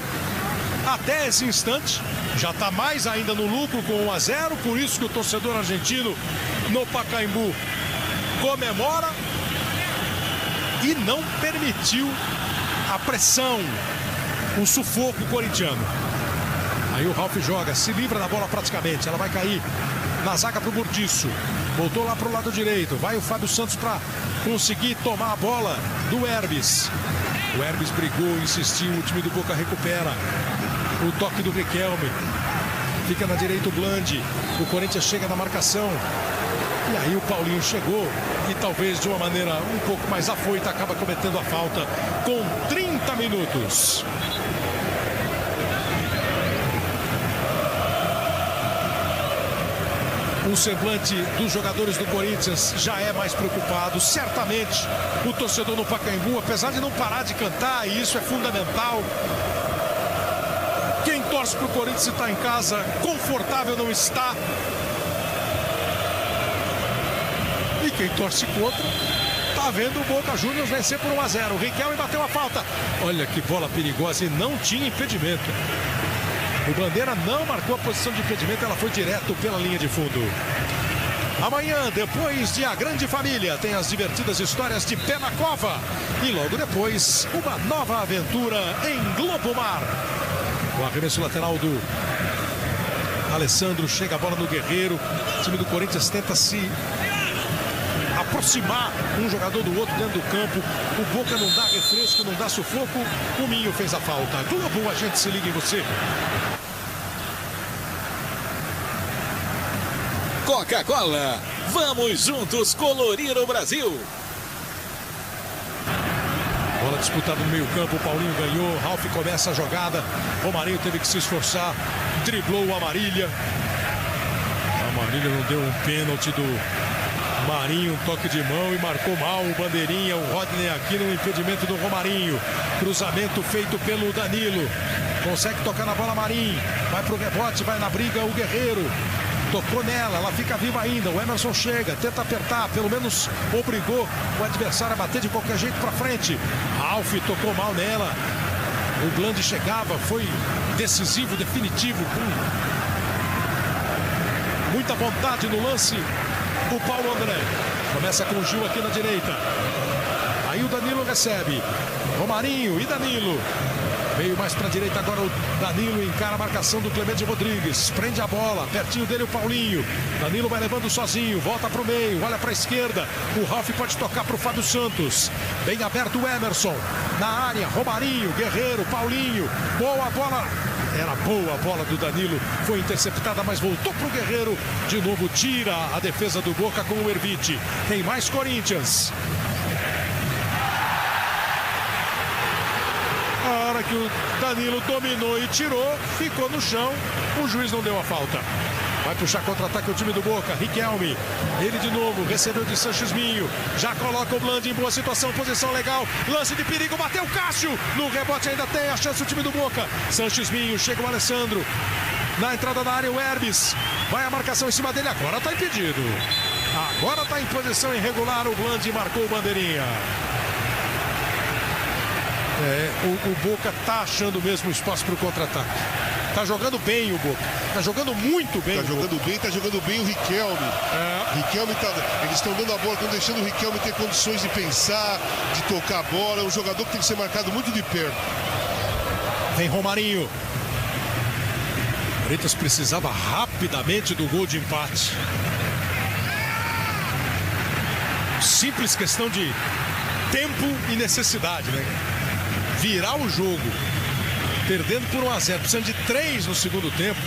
até esse instante já está mais ainda no lucro com 1-0. Por isso que o torcedor argentino no Pacaembu comemora e não permitiu a pressão, o sufoco corintiano. Aí o Ralf joga, se livra da bola praticamente. Ela vai cair na zaga pro Burdiço. Voltou lá pro lado direito. Vai o Fábio Santos para conseguir tomar a bola do Herbes. O Herbes brigou, insistiu. O time do Boca recupera. O toque do Riquelme. Fica na direita o Blandi. O Corinthians chega na marcação. E aí o Paulinho chegou e talvez de uma maneira um pouco mais afoita acaba cometendo a falta com 30 minutos. O semblante dos jogadores do Corinthians já é mais preocupado. Certamente o torcedor no Pacaembu, apesar de não parar de cantar, e isso é fundamental. Quem torce para o Corinthians está em casa, confortável não está. E quem torce contra, está vendo o Boca Juniors vencer por 1-0. O Riquelme bateu a falta. Olha que bola perigosa e não tinha impedimento. O Bandeira não marcou a posição de impedimento, ela foi direto pela linha de fundo. Amanhã, depois de A Grande Família, tem as divertidas histórias de Pé na Cova. E logo depois, uma nova aventura em Globo Mar. O arremesso lateral do Alessandro, chega a bola no Guerreiro. O time do Corinthians tenta se aproximar um jogador do outro dentro do campo. O Boca não dá refresco, não dá sufoco. O Minho fez a falta. Globo, a gente se liga em você. Coca-Cola, vamos juntos colorir o Brasil. Bola disputada no meio campo, o Paulinho ganhou, Ralf começa a jogada, Romarinho teve que se esforçar, driblou o Amarília. A Amarília não deu um pênalti do Marinho, um toque de mão e marcou mal o Bandeirinha, o Rodney aqui no impedimento do Romarinho. Cruzamento feito pelo Danilo, consegue tocar na bola Marinho, vai pro rebote, vai na briga o Guerreiro. Tocou nela, ela fica viva ainda. O Emerson chega, tenta apertar, pelo menos obrigou o adversário a bater de qualquer jeito para frente. Ralf tocou mal nela. O Blandi chegava, foi decisivo, definitivo, com muita vontade no lance. O Paulo André começa com o Gil aqui na direita. Aí o Danilo recebe. Romarinho e Danilo. Veio mais para a direita agora o Danilo, encara a marcação do Clemente Rodrigues. Prende a bola, pertinho dele o Paulinho. Danilo vai levando sozinho, volta para o meio, olha para a esquerda. O Ralf pode tocar para o Fábio Santos. Bem aberto o Emerson. Na área, Romarinho, Guerreiro, Paulinho. Boa bola. Era boa a bola do Danilo. Foi interceptada, mas voltou para o Guerreiro. De novo tira a defesa do Boca com o Erviti. Tem mais Corinthians. A hora que o Danilo dominou e tirou, ficou no chão, o juiz não deu a falta. Vai puxar contra-ataque o time do Boca, Riquelme, ele de novo, recebeu de Sanches Minho, já coloca o Blandi em boa situação, posição legal, lance de perigo, bateu o Cássio, no rebote ainda tem a chance o time do Boca. Sanches Minho, chega o Alessandro, na entrada da área o Herbes, vai a marcação em cima dele, agora está impedido. Agora está em posição irregular, o Blandi marcou o Bandeirinha. O Boca tá achando mesmo espaço para o contra-ataque. Tá jogando bem o Boca. Tá jogando muito bem. Tá jogando bem o Riquelme. Riquelme eles estão dando a bola, estão deixando o Riquelme ter condições de pensar, de tocar a bola. É um jogador que tem que ser marcado muito de perto. Vem Romarinho. O Corinthians precisava rapidamente do gol de empate. Simples questão de tempo e necessidade, né? Virar o jogo, perdendo por 1-0, precisando de 3 no segundo tempo,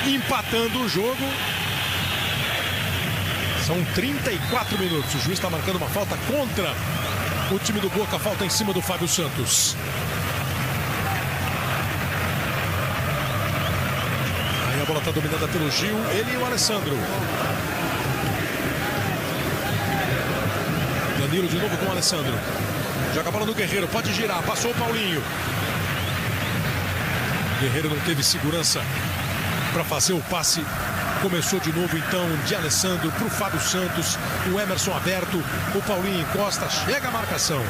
empatando o jogo. São 34 minutos. O juiz está marcando uma falta contra o time do Boca. Falta em cima do Fábio Santos. Aí a bola está dominada pelo Gil. Ele e o Alessandro. Danilo de novo com o Alessandro. Joga a bola no Guerreiro. Pode girar. Passou o Paulinho. Guerreiro não teve segurança para fazer o passe. Começou de novo então de Alessandro para o Fábio Santos, o Emerson aberto, o Paulinho encosta, chega a marcação.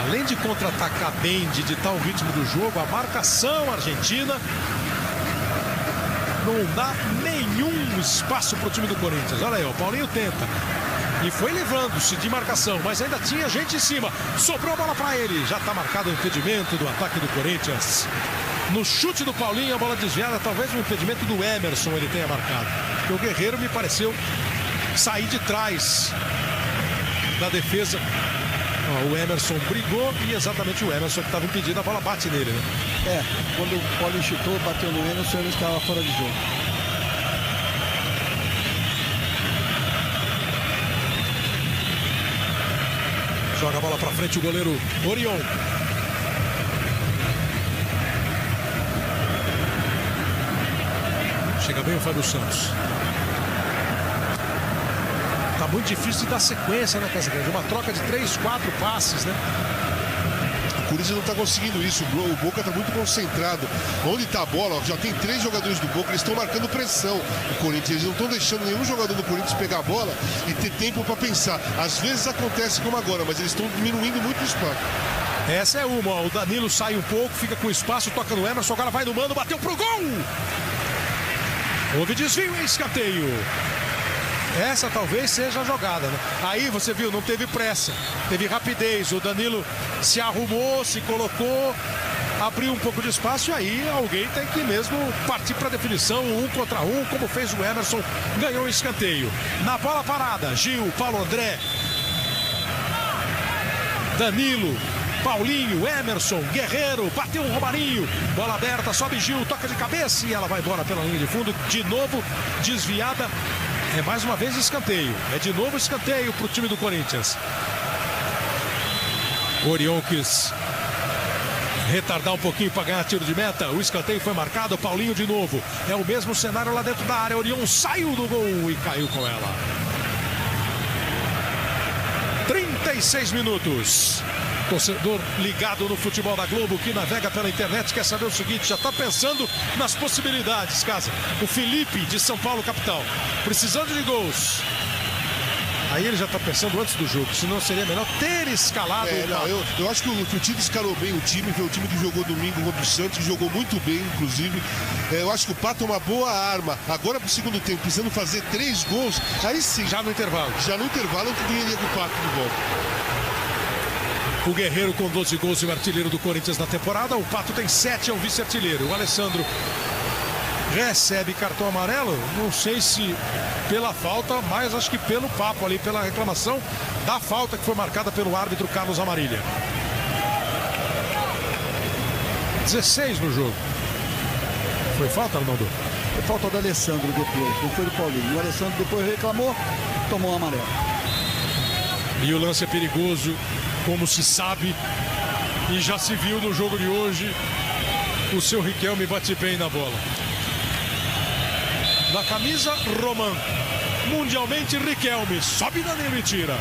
Além de contra-atacar bem, de ditar o ritmo do jogo, a marcação argentina não dá nenhum espaço para o time do Corinthians. Olha aí, o Paulinho tenta e foi levando-se de marcação, mas ainda tinha gente em cima. Sobrou a bola para ele, já está marcado o impedimento do ataque do Corinthians. No chute do Paulinho, a bola desviada, talvez o impedimento do Emerson ele tenha marcado. Porque o Guerreiro me pareceu sair de trás da defesa. O Emerson brigou e exatamente o Emerson que estava impedido, a bola bate nele, né? Quando o Paulinho chutou, bateu no Emerson, ele estava fora de jogo. Joga a bola para frente o goleiro Orion. Chega bem o Fábio Santos. Tá muito difícil de dar sequência, né, Casagrande? Uma troca de 3, 4 passes, né? O Corinthians não está conseguindo isso. O Boca está muito concentrado. Onde está a bola? Já tem 3 jogadores do Boca. Eles estão marcando pressão. O Corinthians, eles não estão deixando nenhum jogador do Corinthians pegar a bola e ter tempo para pensar. Às vezes acontece como agora, mas eles estão diminuindo muito o espaço. Essa é uma. Ó. O Danilo sai um pouco, fica com espaço, toca no Emerson. Agora vai no mano, bateu pro gol! Houve desvio em escanteio. Essa talvez seja a jogada, né? Aí você viu, não teve pressa, teve rapidez. O Danilo se arrumou, se colocou, abriu um pouco de espaço e aí alguém tem que mesmo partir para a definição, 1 contra 1, como fez o Emerson, ganhou o escanteio. Na bola parada, Gil, Paulo André, Danilo, Paulinho, Emerson, Guerreiro, bateu o Romarinho, bola aberta, sobe Gil, toca de cabeça e ela vai embora pela linha de fundo, de novo desviada. É mais uma vez escanteio, é de novo escanteio para o time do Corinthians. Orion quis retardar um pouquinho para ganhar tiro de meta, o escanteio foi marcado, Paulinho de novo, é o mesmo cenário lá dentro da área, Orion saiu do gol e caiu com ela. 36 minutos. Torcedor ligado no futebol da Globo, que navega pela internet, quer saber o seguinte, já está pensando nas possibilidades, Casa. O Felipe, de São Paulo, capital, precisando de gols. Aí ele já está pensando antes do jogo, senão seria melhor ter escalado. Eu acho que o time escalou bem o time, foi o time que jogou domingo contra o Santos, que jogou muito bem, inclusive. Eu acho que o Pato é uma boa arma. Agora para o segundo tempo, precisando fazer 3 gols, aí sim. Já no intervalo. Já no intervalo, eu ganharia com o Pato de volta. O Guerreiro com 12 gols e o artilheiro do Corinthians na temporada. O Pato tem 7, é o vice-artilheiro. O Alessandro recebe cartão amarelo. Não sei se pela falta, mas acho que pelo papo ali, pela reclamação da falta que foi marcada pelo árbitro Carlos Amarília. 16 no jogo. Foi falta, Arnaldo? Foi falta do Alessandro depois, não foi do Paulinho. O Alessandro depois reclamou, tomou um amarelo. E o lance é perigoso, como se sabe, e já se viu no jogo de hoje. O seu Riquelme bate bem na bola. Na camisa, Roman. Mundialmente, Riquelme. Sobe Danilo e tira.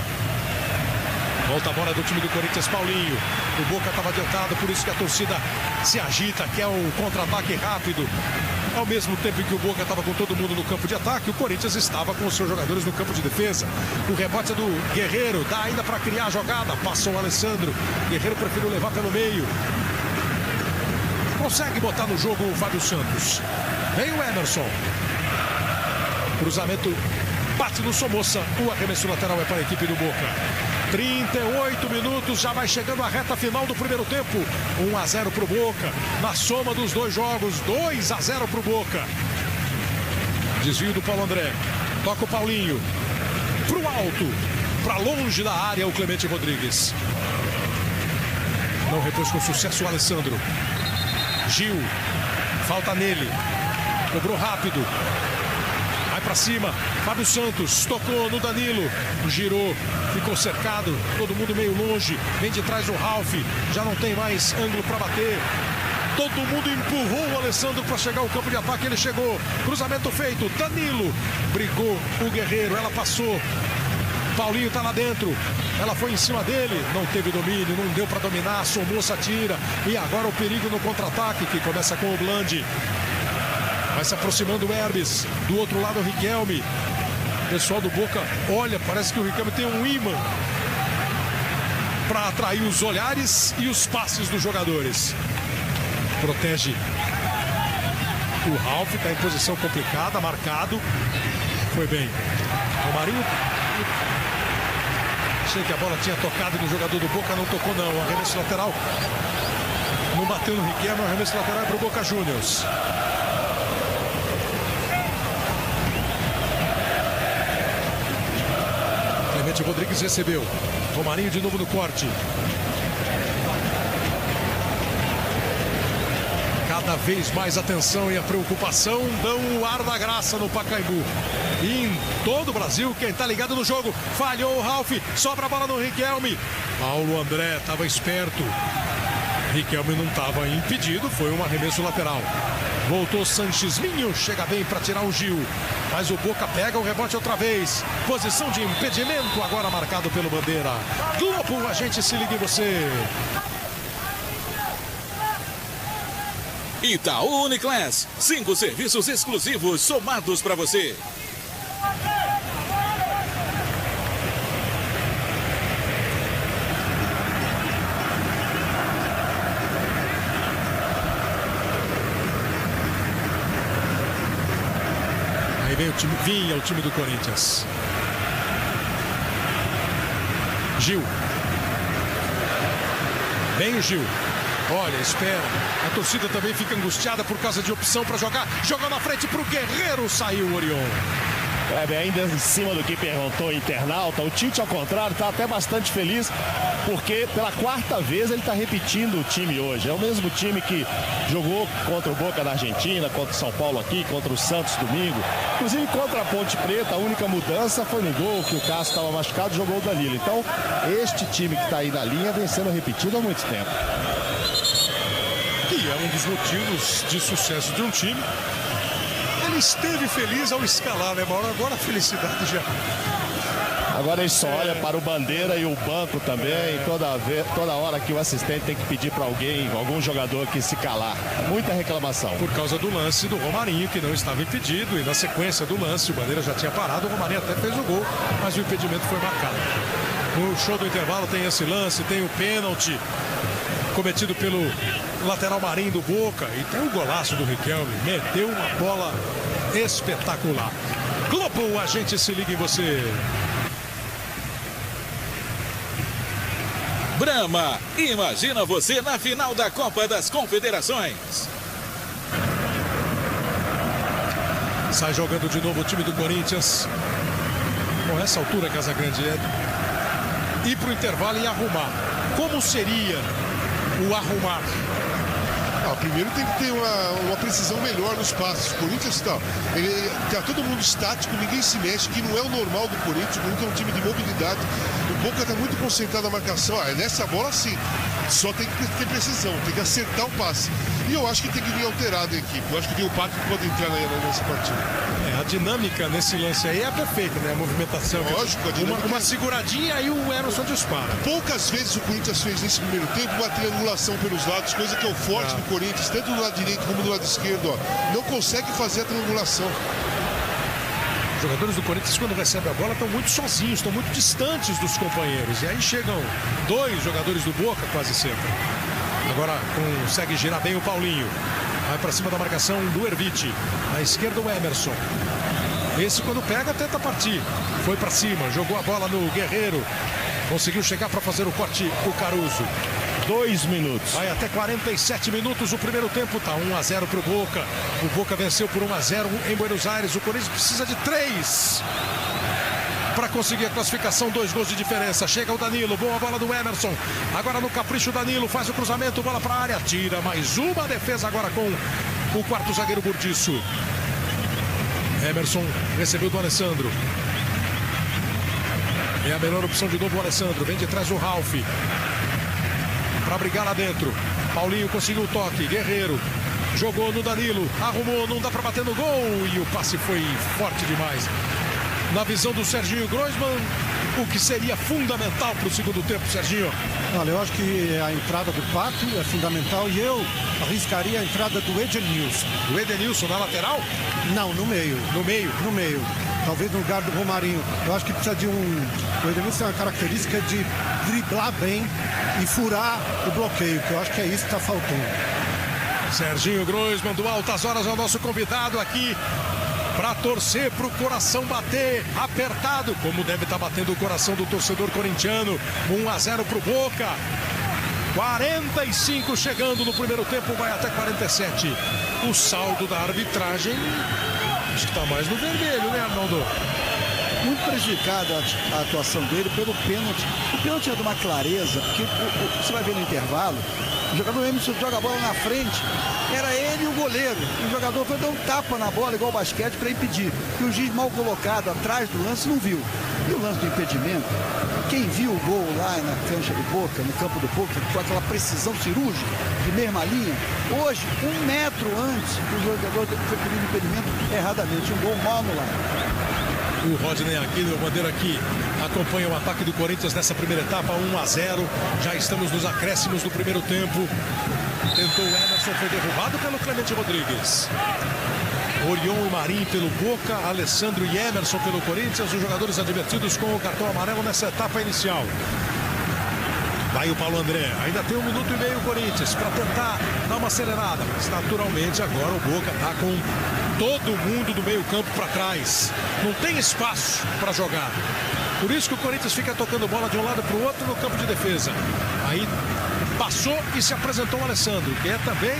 Volta a bola do time do Corinthians, Paulinho. O Boca estava adiantado, por isso que a torcida se agita, quer um contra-ataque rápido. Ao mesmo tempo em que o Boca estava com todo mundo no campo de ataque, o Corinthians estava com os seus jogadores no campo de defesa. O rebote é do Guerreiro, dá ainda para criar a jogada. Passou o Alessandro. Guerreiro preferiu levar pelo meio. Consegue botar no jogo o Fábio Santos. Vem o Emerson. Cruzamento bate no Somoza. O arremesso lateral é para a equipe do Boca. 38 minutos, já vai chegando a reta final do primeiro tempo. 1-0 pro Boca. Na soma dos dois jogos, 2-0 pro Boca. Desvio do Paulo André. Toca o Paulinho. Pro alto. para longe da área o Clemente Rodrigues. Não repôs com sucesso o Alessandro. Gil, falta nele. Cobrou rápido. Vai pra cima. Fábio Santos tocou no Danilo. Girou. Ficou cercado. Todo mundo meio longe. Vem de trás o Ralf. Já não tem mais ângulo pra bater. Todo mundo empurrou o Alessandro para chegar ao campo de ataque. Ele chegou. Cruzamento feito. Danilo. Brigou o Guerreiro. Ela passou. Paulinho tá lá dentro. Ela foi em cima dele. Não teve domínio. Não deu para dominar. Somoça tira. E agora o perigo no contra-ataque, que começa com o Blandi. Vai se aproximando o Herbes. Do outro lado o Riquelme. O pessoal do Boca olha, parece que o Riquelme tem um imã para atrair os olhares e os passes dos jogadores. Protege o Ralf, está em posição complicada, marcado. Foi bem. O Marinho. Achei que a bola tinha tocado no jogador do Boca, não tocou não. O arremesso lateral não bateu no Riquelme, o arremesso lateral é para o Boca Juniors. Clemente Rodrigues recebeu. Romarinho de novo no corte. Cada vez mais atenção e a preocupação dão o ar da graça no Pacaembu. E em todo o Brasil, quem tá ligado no jogo, falhou o Ralf, sobra a bola no Riquelme. Paulo André estava esperto. Riquelme não estava impedido, foi um arremesso lateral. Voltou Sanches Minho, chega bem para tirar o Gil. Mas o Boca pega o rebote outra vez. Posição de impedimento agora marcado pelo Bandeira. Globo, a gente se liga em você. Itaú Uniclass, 5 serviços exclusivos somados para você. Aí vem o time, vinha o time do Corinthians. Gil. Vem o Gil. Olha, espera. A torcida também fica angustiada por causa de opção para jogar. Jogou na frente para o Guerreiro, saiu o Orion. Ainda em cima do que perguntou o internauta, o Tite, ao contrário, está até bastante feliz, porque pela 4ª vez ele está repetindo o time hoje. É o mesmo time que jogou contra o Boca da Argentina, contra o São Paulo aqui, contra o Santos domingo. Inclusive contra a Ponte Preta, a única mudança foi no gol, que o Cássio estava machucado e jogou o Danilo. Então, este time que está aí na linha vem sendo repetido há muito tempo. E é um dos motivos de sucesso de um time. Ele esteve feliz ao escalar, né, Mauro? Agora a felicidade já... Agora ele só olha para o Bandeira e o banco também. Toda hora que o assistente tem que pedir para algum jogador que se calar. Muita reclamação. Por causa do lance do Romarinho, que não estava impedido. E na sequência do lance, o Bandeira já tinha parado. O Romarinho até fez o gol, mas o impedimento foi marcado. No show do intervalo tem esse lance, tem o pênalti cometido pelo lateral Marinho do Boca. E tem o golaço do Riquelme. Meteu uma bola espetacular. Globo, a gente se liga em você. Brahma, imagina você na final da Copa das Confederações. Sai jogando de novo o time do Corinthians. Com essa altura, Casagrande, ir para o intervalo e arrumar. Como seria o arrumar? Primeiro tem que ter uma precisão melhor nos passes. O Corinthians está todo mundo estático, ninguém se mexe, que não é o normal do Corinthians. O Corinthians é um time de mobilidade. O Boca está muito concentrado na marcação. Nessa bola sim, só tem que ter precisão, tem que acertar o passe. E eu acho que tem que vir alterado a equipe. Eu acho que o Pato pode entrar nessa partida. A dinâmica nesse lance aí é perfeita, né? A movimentação. Lógico, a dinâmica... uma seguradinha e o Emerson dispara. Poucas vezes o Corinthians fez nesse primeiro tempo uma triangulação pelos lados, coisa que é o forte do Corinthians, tanto do lado direito como do lado esquerdo. Não consegue fazer a triangulação. Os jogadores do Corinthians, quando recebem a bola, estão muito sozinhos, estão muito distantes dos companheiros. E aí chegam 2 jogadores do Boca quase sempre. Agora consegue girar bem o Paulinho. Vai para cima da marcação do Erviti. Na esquerda o Emerson. Esse quando pega tenta partir. Foi para cima, jogou a bola no Guerreiro. Conseguiu chegar para fazer o corte o Caruso. 2 minutos. Vai até 47 minutos o primeiro tempo. Tá 1-0 para o Boca. O Boca venceu por 1-0 em Buenos Aires. O Corinthians precisa de 3. para conseguir a classificação, 2 gols de diferença. Chega o Danilo, boa bola do Emerson. Agora no capricho, Danilo faz o cruzamento, bola para a área, tira mais uma defesa agora com o quarto zagueiro Burdiço. Emerson recebeu do Alessandro. É a melhor opção de novo o Alessandro. Vem de trás o Ralf para brigar lá dentro. Paulinho conseguiu o toque. Guerreiro jogou no Danilo, arrumou, não dá para bater no gol e o passe foi forte demais. Na visão do Serginho Groisman, o que seria fundamental para o segundo tempo, Serginho? Olha, eu acho que a entrada do Pato é fundamental e eu arriscaria a entrada do Edenilson. Do Edenilson na lateral? Não, no meio. No meio? No meio. Talvez no lugar do Romarinho. Eu acho que precisa de um... O Edenilson tem uma característica de driblar bem e furar o bloqueio, que eu acho que é isso que está faltando. Serginho Groisman, do Altas Horas, é o nosso convidado aqui para torcer para o coração bater apertado, como deve estar batendo o coração do torcedor corintiano. 1-0 para o Boca. 45 chegando no primeiro tempo, vai até 47. O saldo da arbitragem acho que está mais no vermelho, né, Arnaldo? Muito prejudicada a atuação dele pelo pênalti. O pênalti é de uma clareza, porque você vai ver no intervalo, o jogador Emerson joga a bola na frente, era ele e o goleiro. O jogador foi dar um tapa na bola, igual o basquete, para impedir. E o juiz mal colocado atrás do lance não viu. E o lance do impedimento, quem viu o gol lá na cancha do Boca, no campo do Boca, com aquela precisão cirúrgica, de mesma linha, hoje, 1 metro antes, o jogador foi pedir impedimento erradamente, um gol mal anulado. O Rodney aqui, o Bandeira aqui, acompanha o ataque do Corinthians nessa primeira etapa, 1-0. Já estamos nos acréscimos do primeiro tempo. Tentou o Emerson, foi derrubado pelo Clemente Rodrigues. Orion e Marinho pelo Boca, Alessandro e Emerson pelo Corinthians, os jogadores advertidos com o cartão amarelo nessa etapa inicial. Vai o Paulo André, ainda tem 1 minuto e meio o Corinthians para tentar dar uma acelerada, mas naturalmente agora o Boca está com todo mundo do meio campo para trás, não tem espaço para jogar, por isso que o Corinthians fica tocando bola de um lado para o outro no campo de defesa. Aí passou e se apresentou o Alessandro, que é também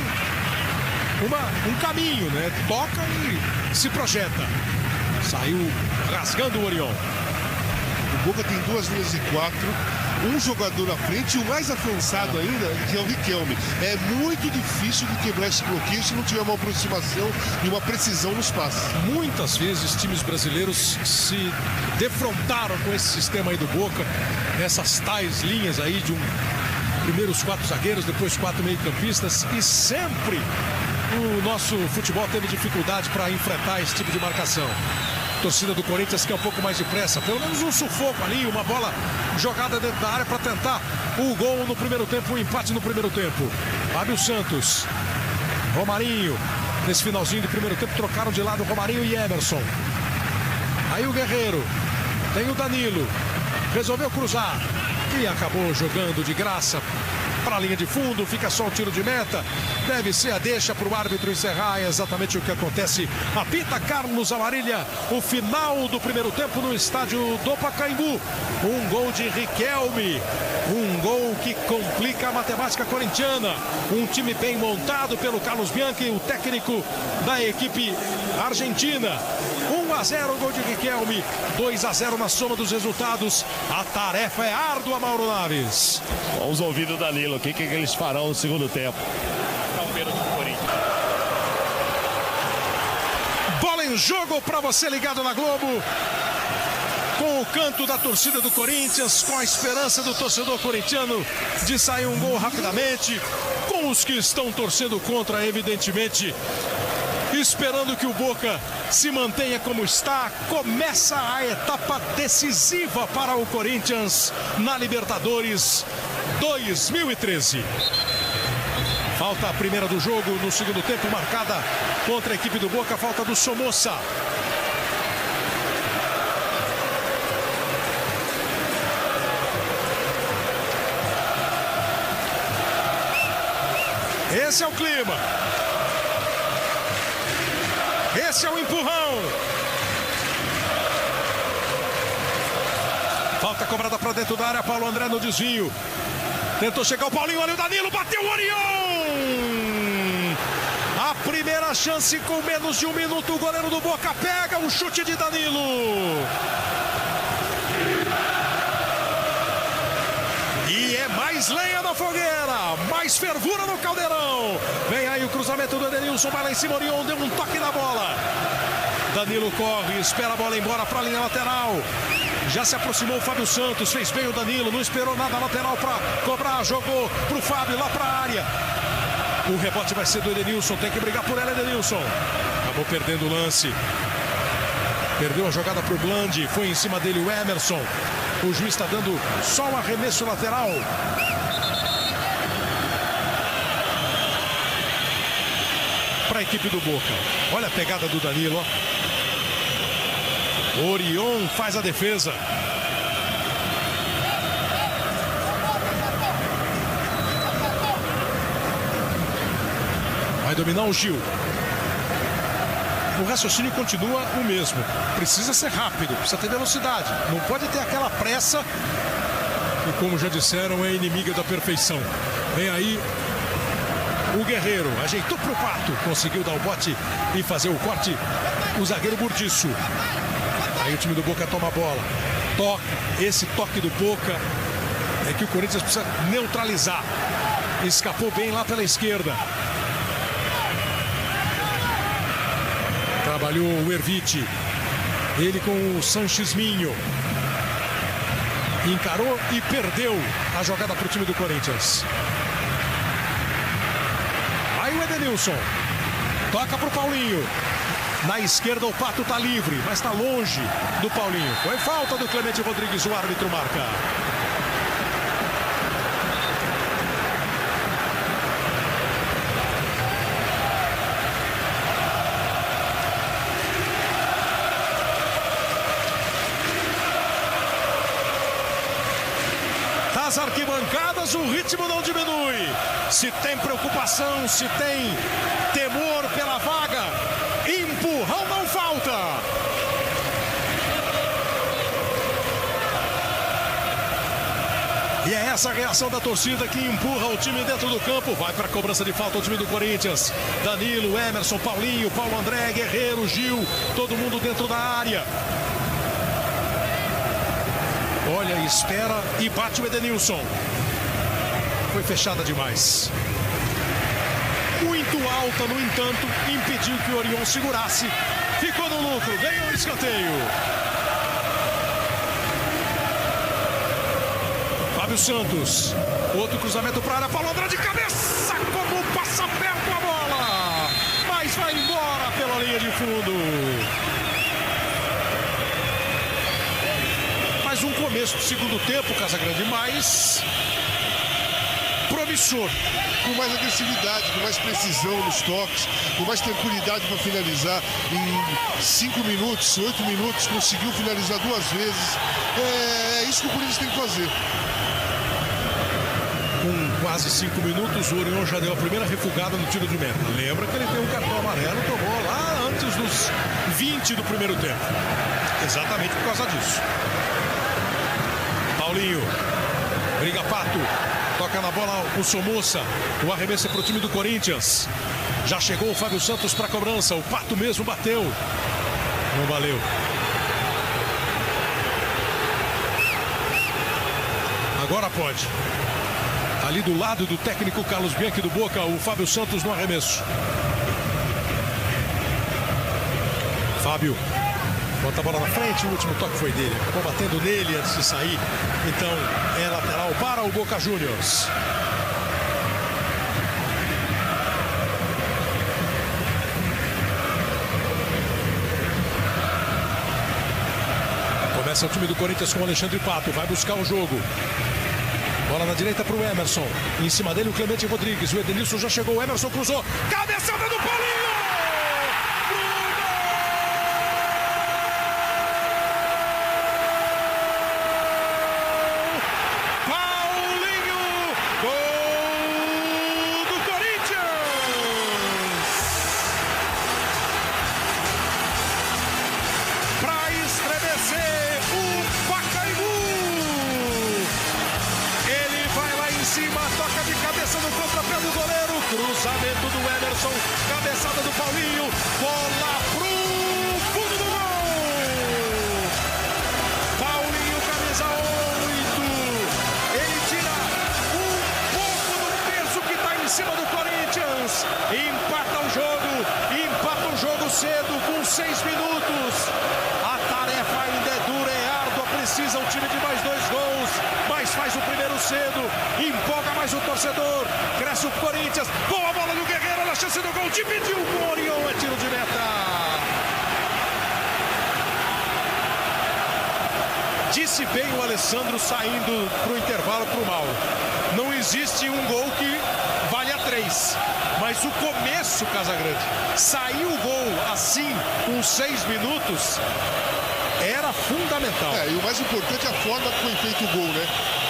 um caminho, né? Toca e se projeta. Saiu rasgando o Orion. O Boca tem 2 linhas de 4, um jogador à frente e o mais avançado ainda, que é o Riquelme. É muito difícil de quebrar esse bloqueio se não tiver uma aproximação e uma precisão nos passes. Muitas vezes times brasileiros se defrontaram com esse sistema aí do Boca, nessas tais linhas aí de primeiro os 4 zagueiros, depois 4 meio-campistas, e sempre o nosso futebol teve dificuldade para enfrentar esse tipo de marcação. Torcida do Corinthians quer um pouco mais de pressa, pelo menos um sufoco ali, uma bola jogada dentro da área para tentar o gol no primeiro tempo, o empate no primeiro tempo. Fábio Santos, Romarinho, nesse finalzinho do primeiro tempo trocaram de lado Romarinho e Emerson. Aí o Guerreiro, tem o Danilo, resolveu cruzar e acabou jogando de graça para a linha de fundo, fica só o tiro de meta. Deve ser a deixa para o árbitro encerrar, é exatamente o que acontece. Apita Carlos Amarilha, o final do primeiro tempo no estádio do Pacaembu. Um gol de Riquelme, um gol que complica a matemática corintiana. Um time bem montado pelo Carlos Bianchi, o técnico da equipe argentina. 1-0 gol de Riquelme, 2-0 na soma dos resultados. A tarefa é árdua, Mauro Naves. Vamos ouvir do Danilo, o que eles farão no segundo tempo. Bola em jogo para você ligado na Globo. Com o canto da torcida do Corinthians, com a esperança do torcedor corintiano de sair um gol rapidamente, com os que estão torcendo contra, evidentemente, esperando que o Boca se mantenha como está. Começa a etapa decisiva para o Corinthians na Libertadores 2013. Falta a primeira do jogo no segundo tempo, marcada contra a equipe do Boca, falta do Somoza. Esse é o clima. Esse é o empurrão. Falta cobrada para dentro da área. Paulo André no desvio. Tentou chegar o Paulinho. Olha o Danilo. Bateu o Orion. A primeira chance com menos de 1 minuto. O goleiro do Boca pega o chute de Danilo. Mais lenha na fogueira, mais fervura no caldeirão. Vem aí o cruzamento do Edenilson, vai lá em cima, Orion deu um toque na bola. Danilo corre, espera a bola embora para a linha lateral. Já se aproximou o Fábio Santos, fez bem o Danilo, não esperou nada lateral para cobrar, jogou pro Fábio lá para a área. O rebote vai ser do Edenilson, tem que brigar por ela, Edenilson. Acabou perdendo o lance. Perdeu a jogada pro Blandi, foi em cima dele o Emerson. O juiz está dando só um arremesso lateral. Para a equipe do Boca. Olha a pegada do Danilo, ó. Orion faz a defesa. Vai dominar o Gil. O raciocínio continua o mesmo. Precisa ser rápido, precisa ter velocidade. Não pode ter aquela pressa. E como já disseram, é inimiga da perfeição. Vem aí o Guerreiro. Ajeitou pro Pato. Conseguiu dar o bote e fazer o corte. O zagueiro Burdiço. Aí o time do Boca toma a bola. Toca. Esse toque do Boca é que o Corinthians precisa neutralizar. Escapou bem lá pela esquerda. Trabalhou o Erviti. Ele com o Sanches Minho. Encarou e perdeu a jogada para o time do Corinthians. Aí o Edenilson. Toca para o Paulinho. Na esquerda o Pato está livre, mas está longe do Paulinho. Foi falta do Clemente Rodrigues, o árbitro marca. Nas arquibancadas o ritmo não diminui. Se tem preocupação, se tem temor pela vaga, empurrão não falta. E é essa a reação da torcida que empurra o time dentro do campo. Vai para a cobrança de falta o time do Corinthians. Danilo, Emerson, Paulinho, Paulo André, Guerreiro, Gil, todo mundo dentro da área. Olha, espera e bate o Edenilson. Foi fechada demais. Muito alta, no entanto, impediu que o Orion segurasse. Ficou no lucro, ganhou o escanteio. Fábio Santos. Outro cruzamento para a área. Paulo André de cabeça. Como passa perto a bola. Mas vai embora pela linha de fundo. Um começo do segundo tempo, Casagrande, mais promissor. Com mais agressividade, com mais precisão nos toques, com mais tranquilidade para finalizar. Em 5 minutos, 8 minutos, conseguiu finalizar 2 vezes. É isso que o Corinthians tem que fazer. Com quase 5 minutos, o Orion já deu a primeira refugada no tiro de meta. Lembra que ele tem um cartão amarelo, tomou lá antes dos 20 do primeiro tempo. Exatamente por causa disso. Paulinho, briga Pato, toca na bola o Somoça, o arremesso é para o time do Corinthians. Já chegou o Fábio Santos para a cobrança, o Pato mesmo bateu, não valeu. Agora pode. Ali do lado do técnico Carlos Bianchi do Boca, o Fábio Santos no arremesso. Fábio. Bota a bola na frente, o último toque foi dele. Acabou batendo nele antes de sair. Então é lateral para o Boca Juniors. Começa o time do Corinthians com o Alexandre Pato. Vai buscar o jogo. Bola na direita para o Emerson. Em cima dele o Clemente Rodrigues. O Edenilson já chegou. O Emerson cruzou. Cabeçada do Paulinho! Cruzamento do Emerson, cabeçada do Paulinho, bola pro fundo do gol. Paulinho, camisa 8, ele tira o empata o jogo cedo com 6 minutos. A tarefa ainda é dura, é árdua, precisa o time de mais 2 gols, mas faz o primeiro cedo, empolga mais o torcedor, cresce o Corinthians, boa bola do Guerreiro, olha a chance do gol, dividiu com o Orion, é tiro de meta. Disse bem o Alessandro saindo para o intervalo para o Mauro. Não existe um gol que valha 3. Mas o começo, Casagrande, saiu o gol assim, com 6 minutos, era fundamental. E o mais importante é a forma que foi feito o gol, né?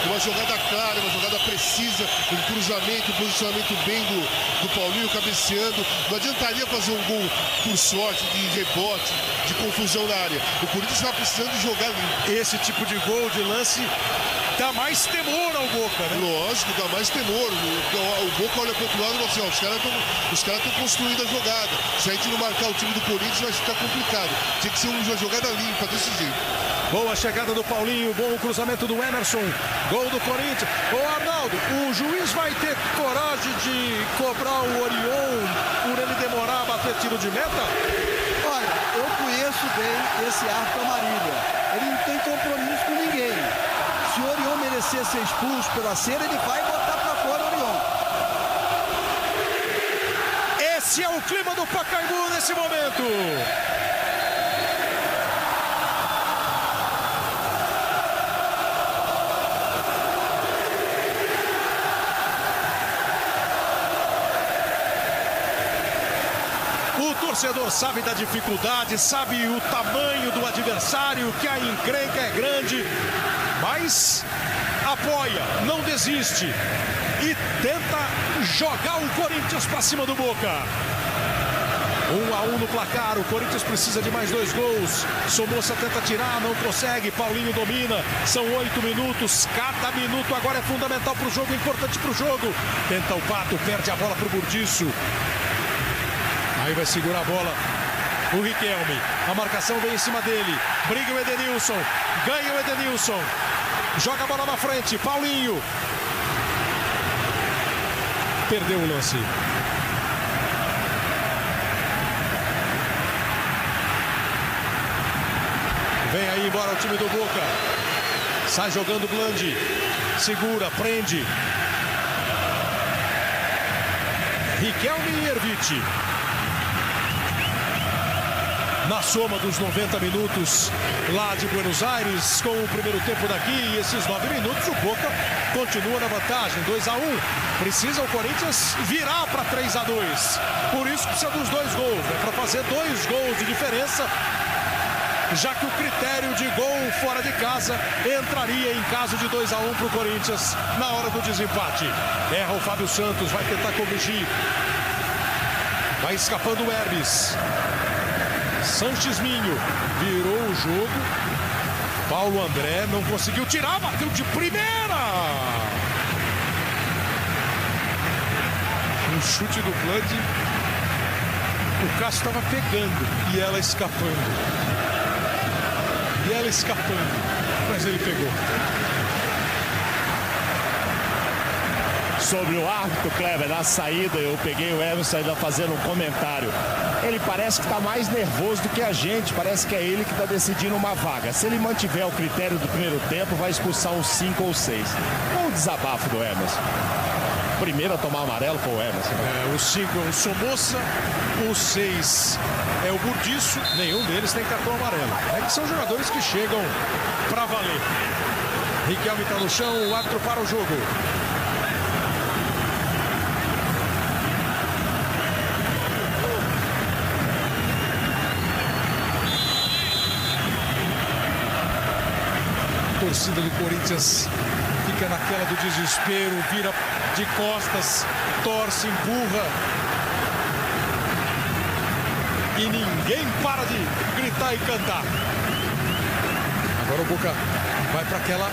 Uma jogada clara, uma jogada precisa, um cruzamento, um posicionamento bem do Paulinho cabeceando. Não adiantaria fazer um gol por sorte, de rebote, de confusão na área. O Corinthians estava precisando de jogar limpo. Esse tipo de gol, de lance, dá mais temor ao Boca, né? Lógico, dá mais temor. O Boca olha para o outro lado e fala assim, ó, os caras estão construindo a jogada. Se a gente não marcar o time do Corinthians, vai ficar complicado. Tinha que ser uma jogada limpa, desse jeito. Boa chegada do Paulinho, bom cruzamento do Emerson, gol do Corinthians. Ô Arnaldo, o juiz vai ter coragem de cobrar o Orion por ele demorar a bater tiro de meta? Olha, eu conheço bem esse Arco Amarília. Ele não tem compromisso com ninguém. Se o Orion merecer ser expulso pela cera, ele vai botar pra fora o Orion. Esse é o clima do Pacaembu nesse momento. O torcedor sabe da dificuldade, sabe o tamanho do adversário, que a encrenca é grande, mas apoia, não desiste e tenta jogar o Corinthians para cima do Boca. 1-1 no placar, o Corinthians precisa de mais 2 gols. Somoza tenta tirar, não consegue, Paulinho domina, são 8 minutos, cada minuto agora é fundamental para o jogo, importante para o jogo. Tenta o Pato, perde a bola para o Burdiço. Aí vai segurar a bola o Riquelme. A marcação vem em cima dele. Briga o Edenilson. Ganha o Edenilson. Joga a bola na frente. Paulinho. Perdeu o lance. Vem aí embora o time do Boca. Sai jogando Blandi. Segura, prende. Riquelme e Erviti. Na soma dos 90 minutos lá de Buenos Aires, com o primeiro tempo daqui e esses 9 minutos, o Boca continua na vantagem, 2-1. Precisa o Corinthians virar para 3-2. Por isso precisa dos 2 gols, né? Para fazer 2 gols de diferença, já que o critério de gol fora de casa entraria em caso de 2-1 para o Corinthians na hora do desempate. Erra o Fábio Santos, vai tentar corrigir. Vai escapando o Hermes. Sanches Minho virou o jogo. Paulo André não conseguiu tirar, bateu de primeira. Um chute do Blandi. O Cássio estava pegando e ela escapando. Mas ele pegou. Sobre o árbitro, Kleber, na saída, eu peguei o Emerson ainda fazendo um comentário. Ele parece que está mais nervoso do que a gente, parece que é ele que está decidindo uma vaga. Se ele mantiver o critério do primeiro tempo, vai expulsar uns 5 ou 6. Olha o desabafo do Emerson. Primeiro a tomar amarelo foi o Emerson. O 5 é o Somoza, o 6 é o Burdiço, nenhum deles tem cartão amarelo. É que são jogadores que chegam para valer. Riquelme está no chão, o árbitro para o jogo. A torcida do Corinthians fica naquela do desespero, vira de costas, torce, empurra. E ninguém para de gritar e cantar. Agora o Boca vai para aquela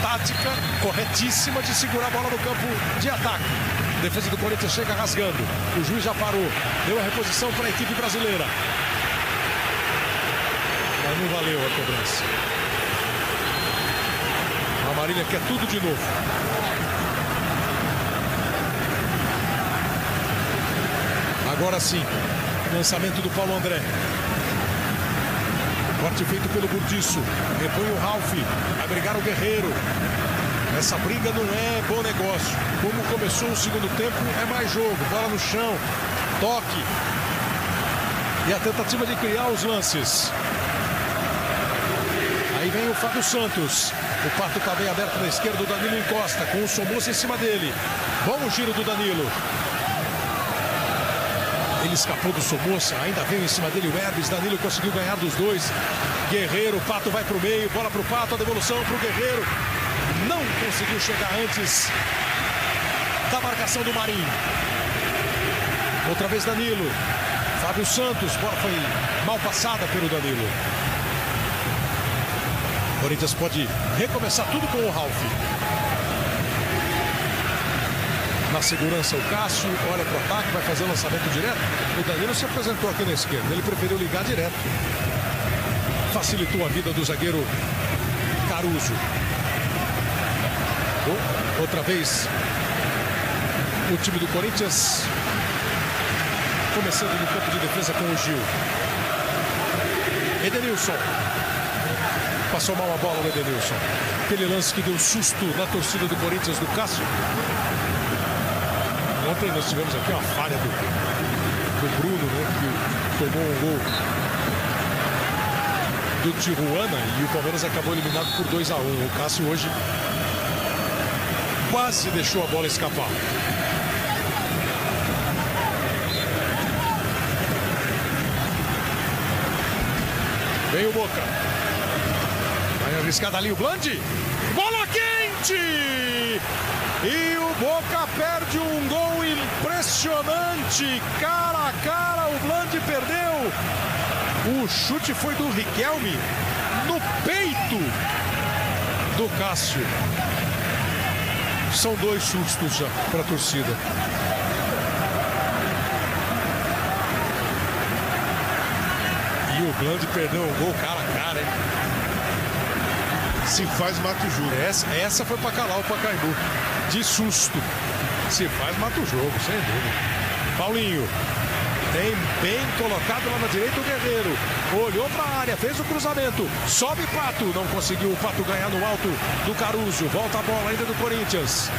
tática corretíssima de segurar a bola no campo de ataque. A defesa do Corinthians chega rasgando. O juiz já parou. Deu a reposição para a equipe brasileira. Mas não valeu a cobrança. A Marília quer tudo de novo. Agora sim, lançamento do Paulo André. Corte feito pelo Burdiço. Repõe o Ralf. Vai brigar o Guerreiro. Essa briga não é bom negócio. Como começou o segundo tempo, é mais jogo. Bola no chão. Toque. E a tentativa de criar os lances. Aí vem o Fábio Santos. O Pato está bem aberto na esquerda. O Danilo encosta com o Somoza em cima dele. Bom o giro do Danilo. Ele escapou do Somoza, ainda veio em cima dele o Hermes. Danilo conseguiu ganhar dos dois. Guerreiro, Pato vai para o meio, bola para o Pato, a devolução para o Guerreiro. Não conseguiu chegar antes da marcação do Marinho. Outra vez Danilo. Fábio Santos, bola foi mal passada pelo Danilo. O Corinthians pode recomeçar tudo com o Ralf. Na segurança o Cássio, olha para o ataque, vai fazer o lançamento direto. O Danilo se apresentou aqui na esquerda, ele preferiu ligar direto. Facilitou a vida do zagueiro Caruso. Outra vez o time do Corinthians começando no campo de defesa com o Gil. Edenilson. Passou mal a bola o Edenilson. Aquele lance que deu susto na torcida do Corinthians, do Cássio. Ontem nós tivemos aqui uma falha do Bruno, né, que tomou um gol do Tijuana e o Palmeiras acabou eliminado por 2-1. O Cássio hoje quase deixou a bola escapar. Vem o Boca. Vai arriscada ali o Blandi. Bola quente! E o Boca perde um gol impressionante. Cara a cara, o Blandi perdeu. O chute foi do Riquelme no peito do Cássio. São 2 sustos já para a torcida. E o Blandi perdeu um gol cara a cara, hein? Se faz, mata o jogo. Essa foi para calar o Pacaembu. De susto. Se faz, mata o jogo, sem dúvida. Paulinho. Tem bem colocado lá na direita o Guerreiro. Olhou para a área, fez o cruzamento. Sobe Pato. Não conseguiu o Pato ganhar no alto do Caruso. Volta a bola ainda do Corinthians.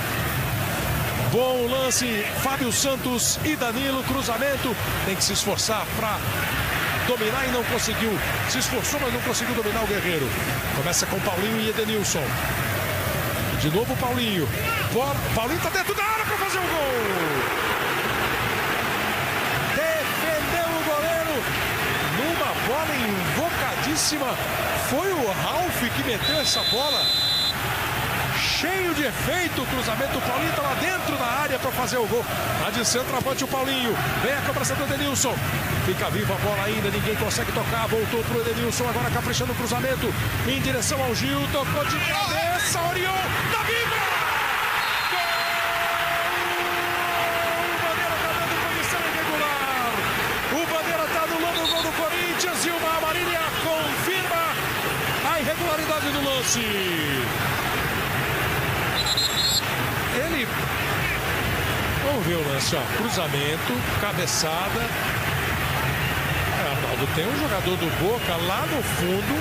Bom lance. Fábio Santos e Danilo. Cruzamento. Tem que se esforçar para dominar e não conseguiu. Se esforçou, mas não conseguiu dominar o Guerreiro. Começa com Paulinho e Edenilson. De novo o Paulinho. Paulinho está dentro da área para fazer o gol. Defendeu o goleiro. Numa bola invocadíssima. Foi o Ralf que meteu essa bola. Cheio de efeito o cruzamento. O Paulinho está lá dentro da área para fazer o gol. Tá de centroavante o Paulinho. Vem a cobrança do Edenilson. Fica viva a bola ainda, ninguém consegue tocar. Voltou pro Edenilson, agora caprichando o cruzamento. Em direção ao Gil, tocou de cabeça. Orion, da Vibra! O Bandeira tá dando posição irregular. O Bandeira tá anulando o gol do Corinthians e uma amarelinha confirma a irregularidade do lance. Ele... Vamos ver o lance, ó. Cruzamento, cabeçada. Tem um jogador do Boca lá no fundo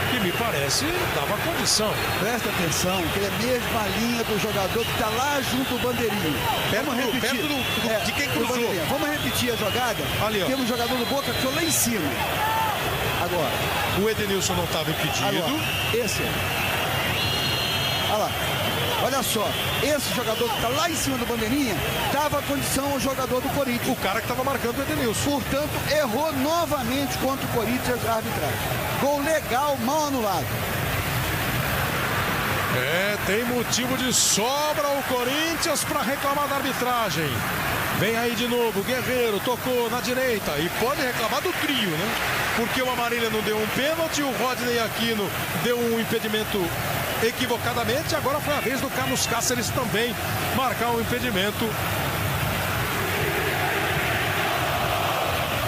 que me parece dava condição. Presta atenção, que é a mesma linha do jogador que está lá junto do Bandeirinha. Vamos repetir. De quem cruzou. Vamos repetir a jogada. Ali, ó. Tem um jogador do Boca que foi lá em cima. Agora. O Edenilson não estava impedido. Agora, esse. Olha lá. Olha só, esse jogador que está lá em cima do Bandeirinha dava condição ao jogador do Corinthians. O cara que estava marcando o Edenilson. Portanto, errou novamente contra o Corinthians a arbitragem. Gol legal, mal anulado. Tem motivo de sobra o Corinthians para reclamar da arbitragem. Vem aí de novo, Guerreiro tocou na direita e pode reclamar do trio, né? Porque o Amarília não deu um pênalti, o Rodney Aquino deu um impedimento equivocadamente. Agora foi a vez do Carlos Cáceres também marcar um impedimento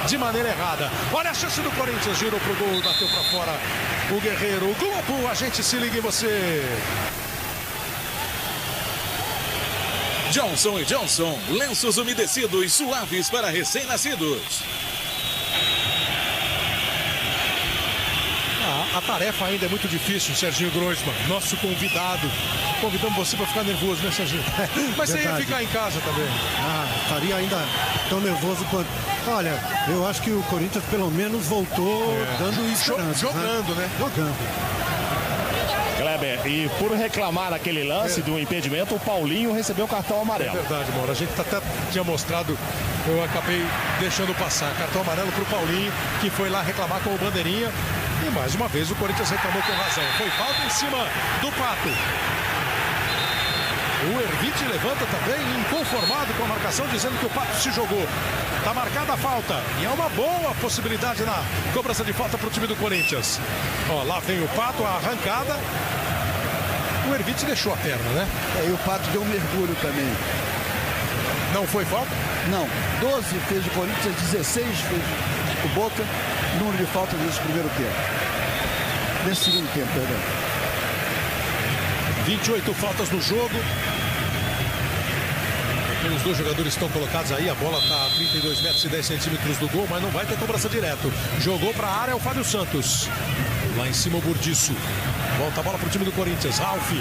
de maneira errada. Olha a chance do Corinthians, girou pro gol, bateu para fora o Guerreiro. O Globo, a gente se liga em você. Johnson & Johnson, lenços umedecidos suaves para recém-nascidos. A tarefa ainda é muito difícil, Serginho Groisman, nosso convidado. Convidamos você para ficar nervoso, né, Serginho? Mas você ia ficar em casa também. Estaria ainda tão nervoso quanto... Olha, eu acho que o Corinthians pelo menos voltou dando esperança. Jogando, né? Jogando. Kleber, e por reclamar naquele lance do impedimento, o Paulinho recebeu o cartão amarelo. É verdade, Mauro. A gente até tinha mostrado, eu acabei deixando passar. Cartão amarelo para o Paulinho, que foi lá reclamar com o bandeirinha. E mais uma vez o Corinthians reclamou com razão. Foi falta em cima do Pato. O Ervite levanta também, inconformado com a marcação, dizendo que o Pato se jogou. Tá marcada a falta. E é uma boa possibilidade na cobrança de falta para o time do Corinthians. Ó, lá vem o Pato, a arrancada. O Ervite deixou a perna, né? E o Pato deu um mergulho também. Não foi falta? Não. 12 fez o Corinthians, 16 fez o Boca. Número de faltas nesse primeiro tempo. Nesse segundo tempo, perdão. 28 faltas no jogo. Os dois jogadores estão colocados aí. A bola está a 32 metros e 10 centímetros do gol, mas não vai ter cobrança direto. Jogou para a área o Fábio Santos. Lá em cima o Burdiço. Volta a bola para o time do Corinthians. Ralf.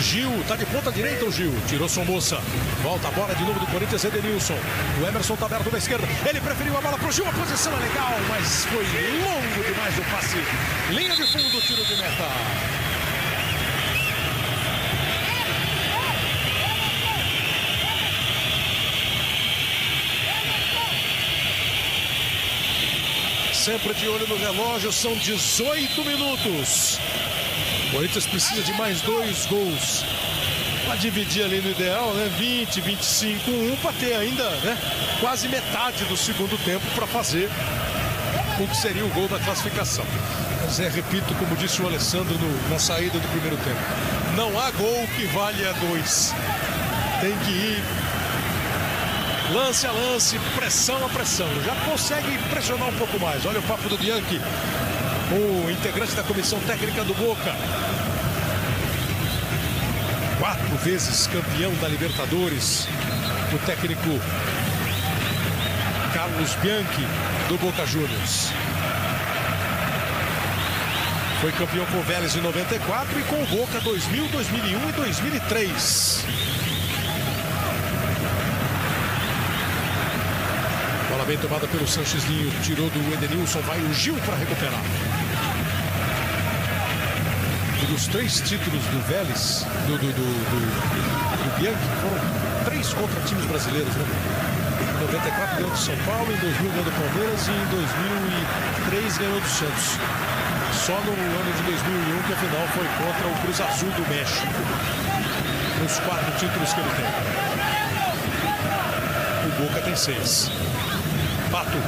Gil, tá de ponta direita o Gil. Tirou Somoça. Volta a bola de novo do Corinthians, Edenilson. O Emerson tá aberto na esquerda. Ele preferiu a bola pro Gil. A posição é legal, mas foi longo demais o passe. Linha de fundo do tiro de meta. Sempre de olho no relógio, são 18 minutos. O Corinthians precisa de mais 2 gols para dividir ali no ideal, né? 20, 25, 1 para ter ainda, né? Quase metade do segundo tempo para fazer o que seria o gol da classificação. Mas repito, como disse o Alessandro na saída do primeiro tempo, não há gol que valha 2. Tem que ir lance a lance, pressão a pressão. Já consegue pressionar um pouco mais. Olha o papo do Bianchi, o integrante da comissão técnica do Boca. 4 vezes campeão da Libertadores. O técnico Carlos Bianchi, do Boca Juniors. Foi campeão com o Vélez em 94 e com o Boca 2000, 2001 e 2003. Bola bem tomada pelo Sanchezlinho, tirou do Edenilson, vai o Gil para recuperar. E dos 3 títulos do Vélez, do Bianchi, foram 3 contra times brasileiros, né? Em 94 ganhou do São Paulo, em 2000 ganhou do Palmeiras e em 2003 ganhou do Santos. Só no ano de 2001 que a final foi contra o Cruz Azul do México. Os 4 títulos que ele tem. O Boca tem 6. Pato.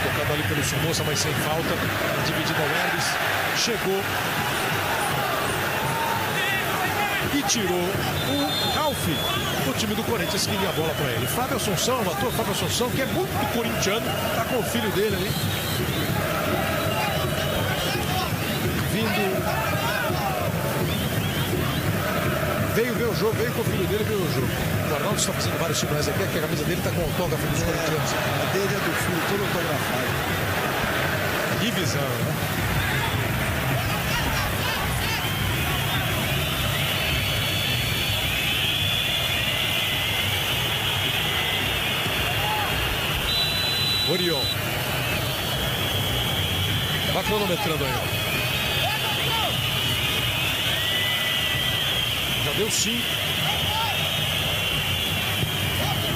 Tocado ali pelo Somoça, mas sem falta. A dividida ao Hermes. Chegou. E tirou o Ralf, o time do Corinthians, que deu a bola para ele. Fábio Assunção, o ator Fábio Assunção, que é muito corintiano, tá com o filho dele ali. Vindo. Veio ver o jogo, veio com o filho dele ver o jogo. O Arnaldo está fazendo vários sinais aqui, que a camisa dele está com o autógrafo dos corintianos. A dele é do filho, todo autografado. Que visão, né? Orion. Vai cronometrando aí. Já deu 5.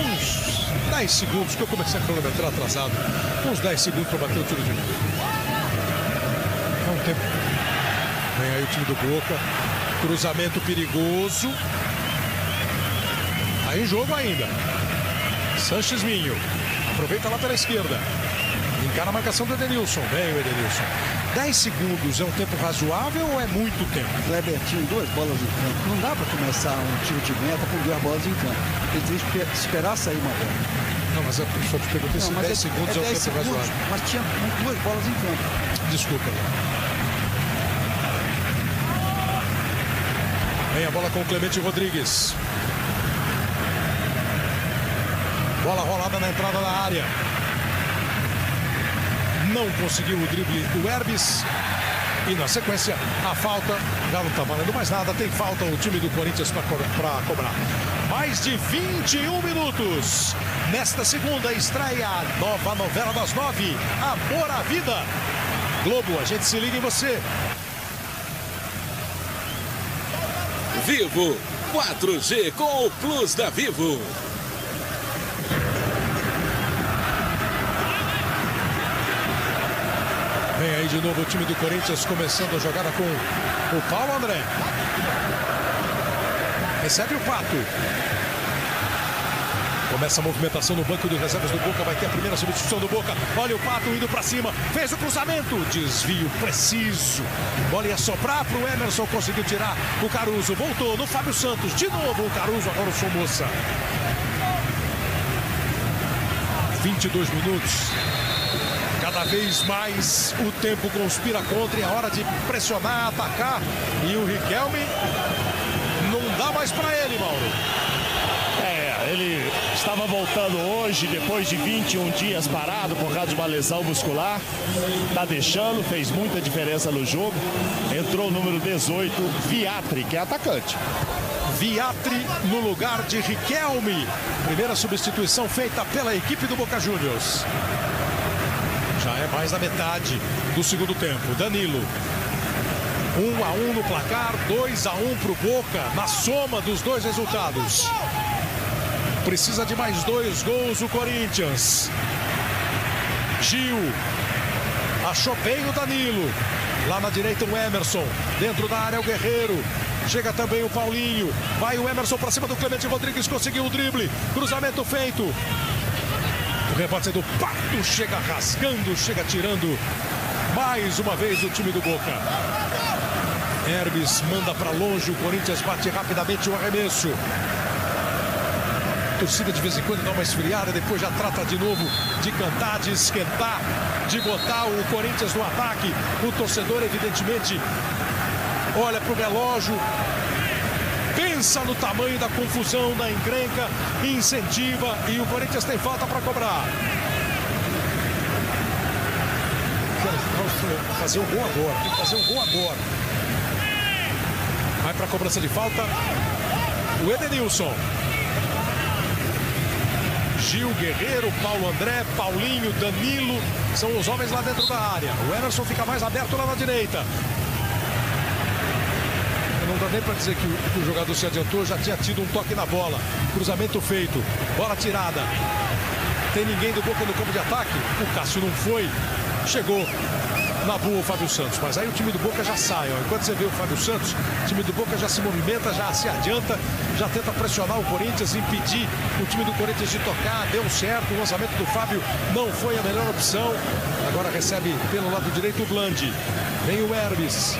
Uns 10 segundos, que eu comecei a cronometrar atrasado. Uns 10 segundos para bater o tiro de novo. É um tempo. Vem aí o time do Boca. Cruzamento perigoso. Tá em jogo ainda. Sanches Minho. Aproveita lá pela esquerda. Encara a marcação do Edenilson. Vem o Edenilson. 10 segundos é um tempo razoável ou é muito tempo? Kleber tinha 2 bolas em campo. Não dá para começar um tiro de meta com 2 bolas em campo. Ele tem que esperar sair uma bola. Não, mas eu só te perguntei se 10 segundos é um tempo razoável. Mas tinha 2 bolas em campo. Desculpa. Vem a bola com o Clemente Rodrigues. Bola rolada na entrada da área. Não conseguiu o drible do Herbes. E na sequência, a falta. Já não está valendo mais nada. Tem falta o time do Corinthians para cobrar. Mais de 21 minutos. Nesta segunda estreia a nova novela das 9. Amor à Vida. Globo, a gente se liga em você. Vivo 4G com o Plus da Vivo. Vem aí de novo o time do Corinthians começando a jogada com o Paulo André. Recebe o Pato. Começa a movimentação no banco de reservas do Boca. Vai ter a primeira substituição do Boca. Olha o Pato indo pra cima. Fez o cruzamento. Desvio preciso. Bola ia sobrar pro Emerson. Conseguiu tirar o Caruso. Voltou no Fábio Santos. De novo o Caruso. Agora o Somoza. 22 minutos. Cada vez mais o tempo conspira contra. E é hora de pressionar, atacar. E o Riquelme não dá mais pra ele, Mauro. Ele estava voltando hoje, depois de 21 dias parado por causa de uma lesão muscular. Tá deixando, fez muita diferença no jogo. Entrou o número 18, Viatri, que é atacante. Viatri no lugar de Riquelme. Primeira substituição feita pela equipe do Boca Juniors. Já é mais da metade do segundo tempo. Danilo. 1-1 no placar, 2-1 pro Boca, na soma dos dois resultados. Precisa de mais 2 gols o Corinthians. Gil. Achou bem o Danilo. Lá na direita o Emerson. Dentro da área o Guerreiro. Chega também o Paulinho. Vai o Emerson para cima do Clemente Rodrigues. Conseguiu o drible. Cruzamento feito. O rebote do Pato. Chega rasgando. Chega tirando. Mais uma vez o time do Boca. Herbes manda para longe. O Corinthians bate rapidamente o arremesso. A torcida de vez em quando dá uma esfriada, depois já trata de novo de cantar, de esquentar, de botar o Corinthians no ataque. O torcedor, evidentemente, olha para o relógio, pensa no tamanho da confusão, da encrenca, incentiva e o Corinthians tem falta para cobrar. Quero fazer um gol agora, tem que fazer um gol agora. Vai para a cobrança de falta o Edenilson. Gil, Guerreiro, Paulo André, Paulinho, Danilo, são os homens lá dentro da área. O Emerson fica mais aberto lá na direita. Não dá nem para dizer que o jogador se adiantou, já tinha tido um toque na bola. Cruzamento feito, bola tirada. Tem ninguém do Boca no campo de ataque. O Cássio não foi, chegou na boa o Fábio Santos, mas aí o time do Boca já sai, ó. Enquanto você vê o Fábio Santos, o time do Boca já se movimenta, já se adianta, já tenta pressionar o Corinthians, impedir o time do Corinthians de tocar. Deu certo, o lançamento do Fábio não foi a melhor opção. Agora recebe pelo lado direito o Blandi. Vem o Herbes.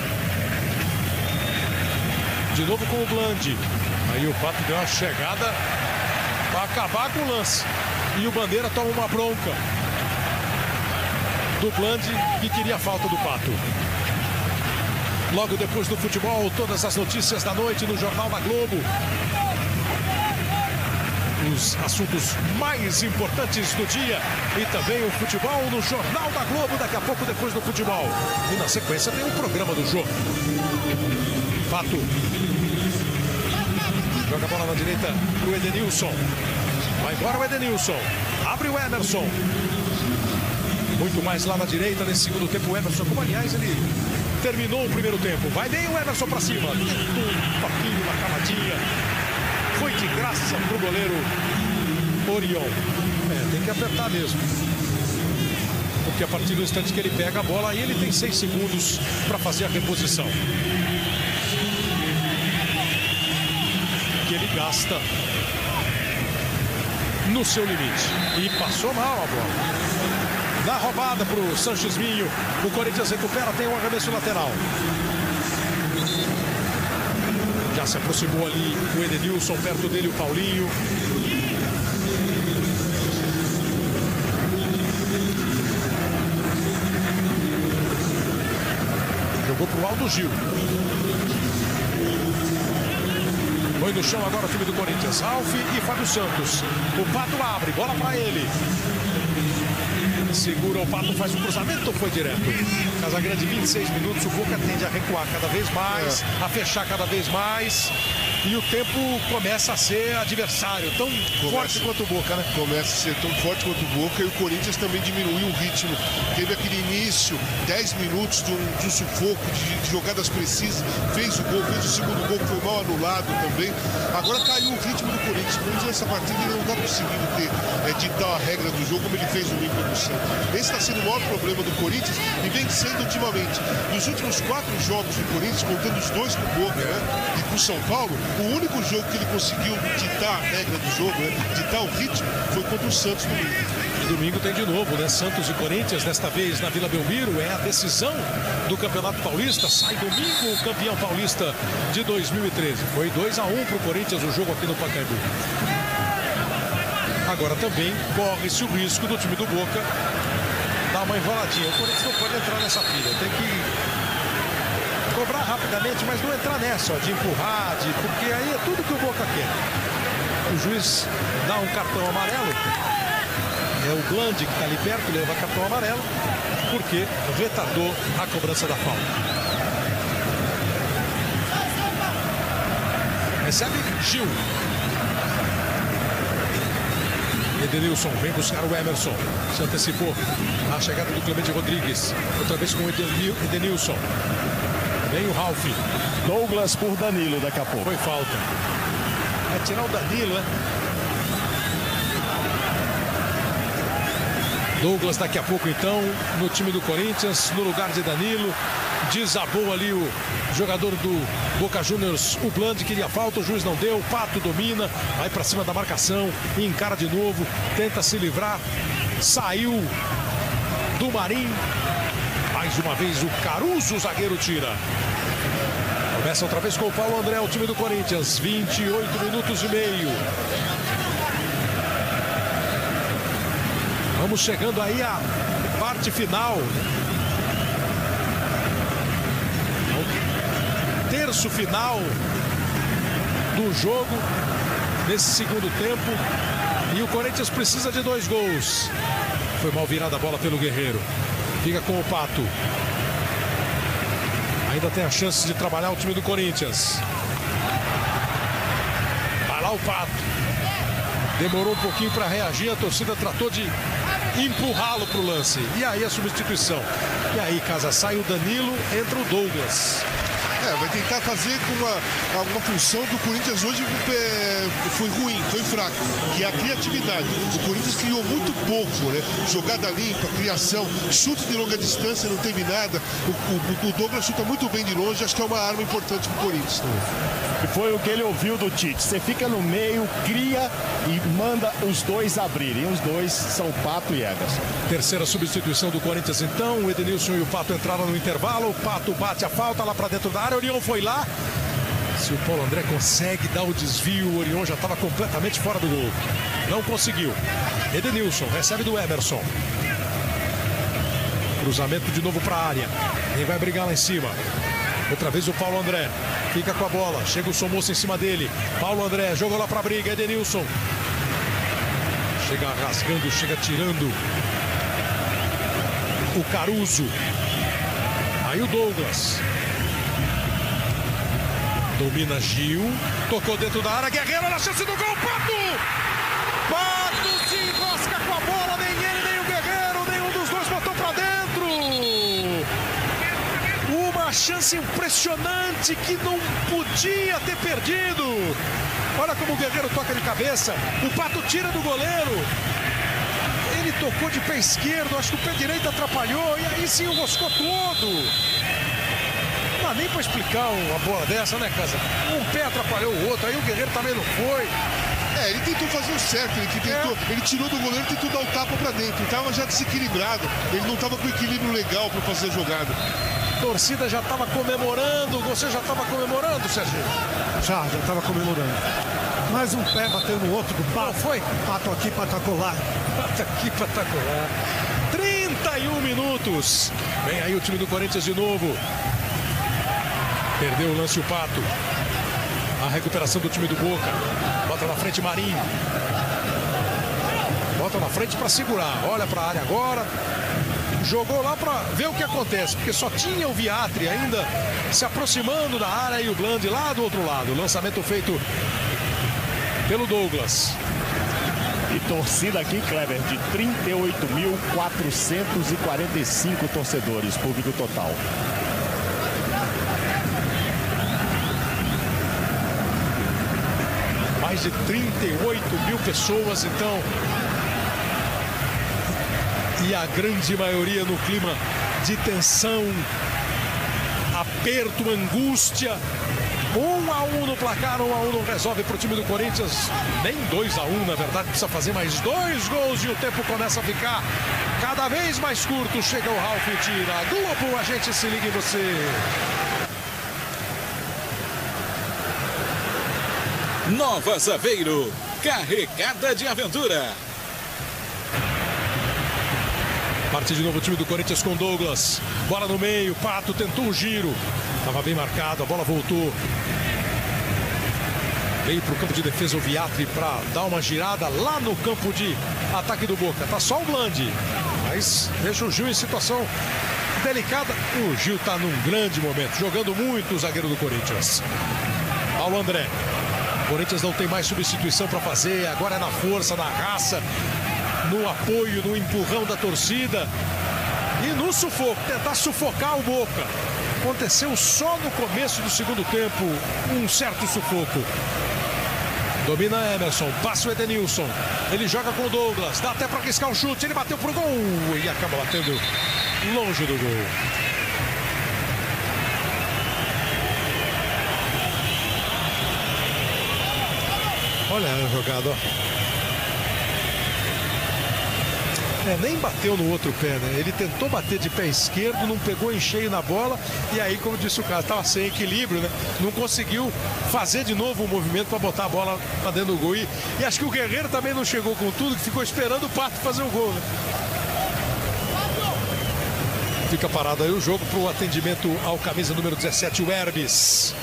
De novo com o Blandi. Aí o Pato deu uma chegada para acabar com o lance. E o Bandeira toma uma bronca do Blandi, que queria a falta do Pato. Logo depois do futebol, todas as notícias da noite no Jornal da Globo. Os assuntos mais importantes do dia e também o futebol no Jornal da Globo, daqui a pouco depois do futebol. E na sequência tem o programa do jogo. Pato. Joga a bola na direita pro Edenilson. Vai embora o Edenilson. Abre o Emerson. Muito mais lá na direita nesse segundo tempo o Emerson, como aliás ele terminou o primeiro tempo. Vai bem o Emerson pra cima. Um toquinho, uma cavadinha. Foi de graça pro goleiro Orion. Tem que apertar mesmo. Porque a partir do instante que ele pega a bola, aí ele tem 6 segundos para fazer a reposição. Que ele gasta no seu limite. E passou mal a bola. Na roubada para o Sanches Minho, o Corinthians recupera, tem um arremesso lateral. Já se aproximou ali o Edenilson, perto dele o Paulinho. Jogou para o Aldo Gil. Põe no chão agora o time do Corinthians. Ralf e Fábio Santos. O Pato abre, bola para ele. Segura o Pato, faz o cruzamento, foi direto. Casagrande, 26 minutos, o Boca tende a recuar cada vez mais, a fechar cada vez mais. E o tempo começa a ser adversário, tão forte quanto o Boca, né? Começa a ser tão forte quanto o Boca, e o Corinthians também diminuiu o ritmo. Teve aquele início, 10 minutos de um sufoco, de jogadas precisas. Fez o gol, fez o segundo gol, que foi mal anulado também. Agora caiu o ritmo do Corinthians. O Corinthians nessa partida ele não está conseguindo ditar a regra do jogo como ele fez no Olímpia do Santos. Esse está sendo o maior problema do Corinthians e vem sendo ultimamente. Nos últimos 4 jogos do Corinthians, contando os 2 com o Boca, né, e com o São Paulo, o único jogo que ele conseguiu ditar a regra do jogo, né, ditar o ritmo, foi contra o Santos domingo. Domingo tem de novo, né? Santos e Corinthians, desta vez na Vila Belmiro, é a decisão do Campeonato Paulista. Sai domingo o campeão paulista de 2013. Foi 2-1 para o Corinthians o jogo aqui no Pacaembu. Agora também corre-se o risco do time do Boca dar uma enroladinha. O Corinthians não pode entrar nessa pilha, tem que cobrar rapidamente, mas não entrar nessa, ó, de empurrar, porque aí é tudo que o Boca quer. O juiz dá um cartão amarelo, é o Glande que está ali perto, leva cartão amarelo, porque retardou a cobrança da falta. Recebe Gil. Edenilson vem buscar o Emerson. Se antecipou a chegada do Clemente Rodrigues. Outra vez com o Edenilson. Vem o Ralf. Douglas por Danilo daqui a pouco. Foi falta. É tirar o Danilo, né? Douglas daqui a pouco então no time do Corinthians, no lugar de Danilo. Desabou ali o jogador do Boca Juniors, o Bland, queria falta, o juiz não deu, o Pato domina, vai pra cima da marcação, encara de novo, tenta se livrar, saiu do Marim, mais uma vez o Caruso, o zagueiro tira. Começa outra vez com o Paulo André, o time do Corinthians, 28 minutos e meio. Vamos chegando aí à parte final. Terço final do jogo nesse segundo tempo, e o Corinthians precisa de 2 gols. Foi mal virada a bola pelo Guerreiro. Fica com o Pato. Ainda tem a chance de trabalhar o time do Corinthians. Vai lá o Pato. Demorou um pouquinho para reagir, a torcida tratou de empurrá-lo para o lance. E aí a substituição. E aí, Casa, sai o Danilo, entra o Douglas. Vai tentar fazer com uma função que o Corinthians hoje foi ruim, foi fraco, que é a criatividade. O Corinthians criou muito pouco, né? Jogada limpa, criação, chute de longa distância, não teve nada. O Douglas chuta muito bem de longe, acho que é uma arma importante para o Corinthians. E foi o que ele ouviu do Tite. Você fica no meio, cria e manda os dois abrirem. Os dois são Pato e Everson. Terceira substituição do Corinthians então. O Edenilson e o Pato entraram no intervalo. O Pato bate a falta lá para dentro da área. O Orion foi lá. Se o Paulo André consegue dar o desvio, o Orion já estava completamente fora do gol. Não conseguiu. Edenilson recebe do Emerson. Cruzamento de novo para a área. Quem vai brigar lá em cima? Outra vez o Paulo André. Fica com a bola. Chega o Somoça em cima dele. Paulo André jogou lá para a briga. Edenilson. Chega rasgando, chega tirando. O Caruso. Aí o Douglas. Domina Gil. Tocou dentro da área. Guerreiro na chance do gol. Pato! Pato se enrosca com a bola. Nem ele, nem o Guerreiro. Nenhum dos dois botou para dentro. Uma chance impressionante que não podia ter perdido. Olha como o Guerreiro toca de cabeça. O Pato tira do goleiro. Ele tocou de pé esquerdo. Acho que o pé direito atrapalhou. E aí sim o roscou todo. Não dá nem para explicar uma bola dessa, né, Casa? Um pé atrapalhou o outro. Aí o Guerreiro também não foi. Ele tentou fazer o certo, ele tirou do goleiro e tentou dar o tapa para dentro. Ele estava já desequilibrado. Ele não estava com equilíbrio legal para fazer a jogada. A torcida já estava comemorando. Você já estava comemorando, Serginho? Já estava comemorando. Mais um pé bateu no outro do Pato. Foi? Pato aqui, patacolar. Pato aqui, patacolar. 31 minutos. Vem aí o time do Corinthians de novo. Perdeu o lance o Pato. A recuperação do time do Boca. Bota na frente Marinho. Bota na frente para segurar. Olha para a área agora. Jogou lá para ver o que acontece, porque só tinha o Viatri ainda se aproximando da área e o Bland lá do outro lado. Lançamento feito pelo Douglas. E torcida aqui, Kleber, de 38.445 torcedores, público total. Mais de 38 mil pessoas, então. E a grande maioria no clima de tensão, aperto, angústia. 1-1 no placar, 1-1 não resolve para o time do Corinthians. Nem 2-1, na verdade, precisa fazer mais 2 gols e o tempo começa a ficar cada vez mais curto. Chega o Ralf e tira. Globo, a gente se liga em você. Nova Saveiro, carregada de aventura. Parte de novo o time do Corinthians com Douglas. Bola no meio, Pato tentou o giro. Estava bem marcado, a bola voltou. Veio para o campo de defesa o Viatri para dar uma girada lá no campo de ataque do Boca. Tá só o Bland, mas deixa o Gil em situação delicada. O Gil está num grande momento, jogando muito o zagueiro do Corinthians. Ao André. O Corinthians não tem mais substituição para fazer, agora é na força, na raça, no apoio, no empurrão da torcida e no sufoco, tentar sufocar o Boca. Aconteceu só no começo do segundo tempo um certo sufoco. Domina Emerson, passa o Edenilson, ele joga com o Douglas, dá até para arriscar um chute, ele bateu pro gol e acaba batendo longe do gol. Olha a jogada, ó. Nem bateu no outro pé, né? Ele tentou bater de pé esquerdo, não pegou em cheio na bola e aí, como disse o cara, estava sem equilíbrio, né? Não conseguiu fazer de novo o movimento para botar a bola para dentro do gol. E acho que o Guerreiro também não chegou com tudo, que ficou esperando o Pato fazer o gol, né? Fica parado aí o jogo para o atendimento ao camisa número 17, o Herbes.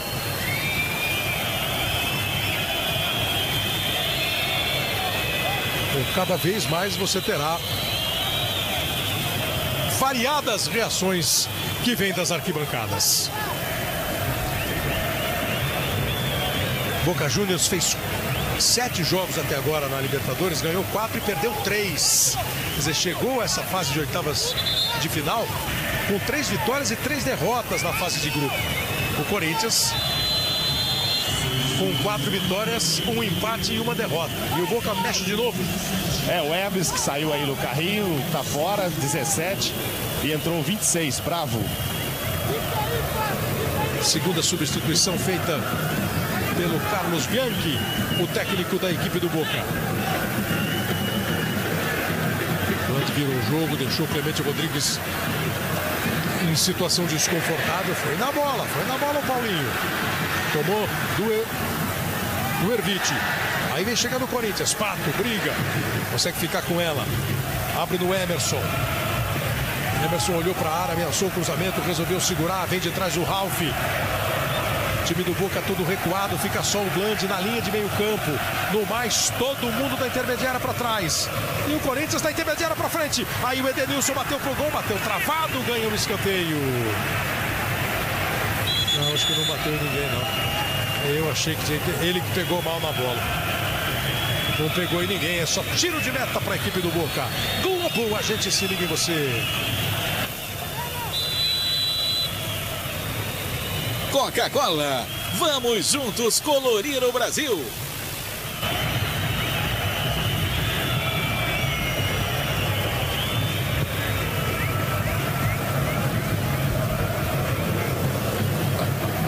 Cada vez mais você terá variadas reações que vêm das arquibancadas. Boca Juniors fez 7 jogos até agora na Libertadores, ganhou 4 e perdeu 3. Quer dizer, chegou a essa fase de oitavas de final com 3 vitórias e 3 derrotas na fase de grupo. O Corinthians com 4 vitórias, 1 empate e 1 derrota. E o Boca mexe de novo. O Hermes, que saiu aí no carrinho, tá fora, 17, e entrou 26, Bravo. Segunda substituição feita pelo Carlos Bianchi, o técnico da equipe do Boca. Bland virou o jogo, deixou o Clemente Rodrigues em situação desconfortável. Foi na bola o Paulinho. Tomou do Erviti. Aí vem chegando o Corinthians. Pato, briga. Consegue ficar com ela. Abre no Emerson. Emerson olhou para a área, ameaçou o cruzamento, resolveu segurar. Vem de trás o Ralf. Time do Boca todo recuado. Fica só o Bland na linha de meio campo. No mais, todo mundo da intermediária para trás. E o Corinthians da intermediária para frente. Aí o Edenilson bateu pro gol, bateu travado, ganha um escanteio. Não, acho que não bateu em ninguém, não. Eu achei que ele que pegou mal na bola. Não pegou em ninguém, é só tiro de meta para a equipe do Boca. Globo, a gente se liga em você. Coca-Cola, vamos juntos colorir o Brasil.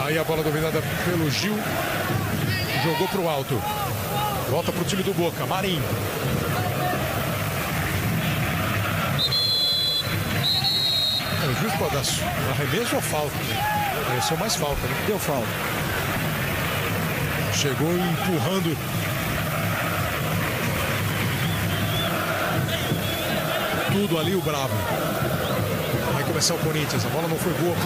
Aí a bola dominada pelo Gil. Jogou para o alto. Volta para o time do Boca. Marinho. O juiz pode dar arremesso ou falta? Esse é mais falta, né? Deu falta. Chegou empurrando. Tudo ali o Bravo. Vai começar o Corinthians. A bola não foi boa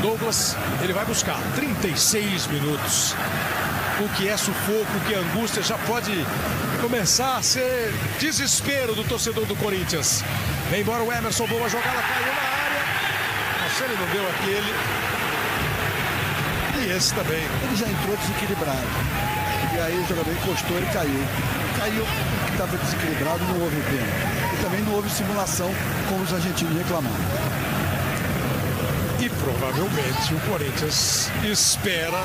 Douglas, ele vai buscar 36 minutos. O que é sufoco, o que é angústia, já pode começar a ser desespero do torcedor do Corinthians. Vem embora o Emerson, boa jogada, caiu na área. Mas ele não deu aquele. E esse também. Ele já entrou desequilibrado. E aí o jogador encostou, ele caiu. Caiu porque estava desequilibrado, não houve pênalti. E também não houve simulação, como os argentinos reclamaram. E provavelmente o Corinthians espera,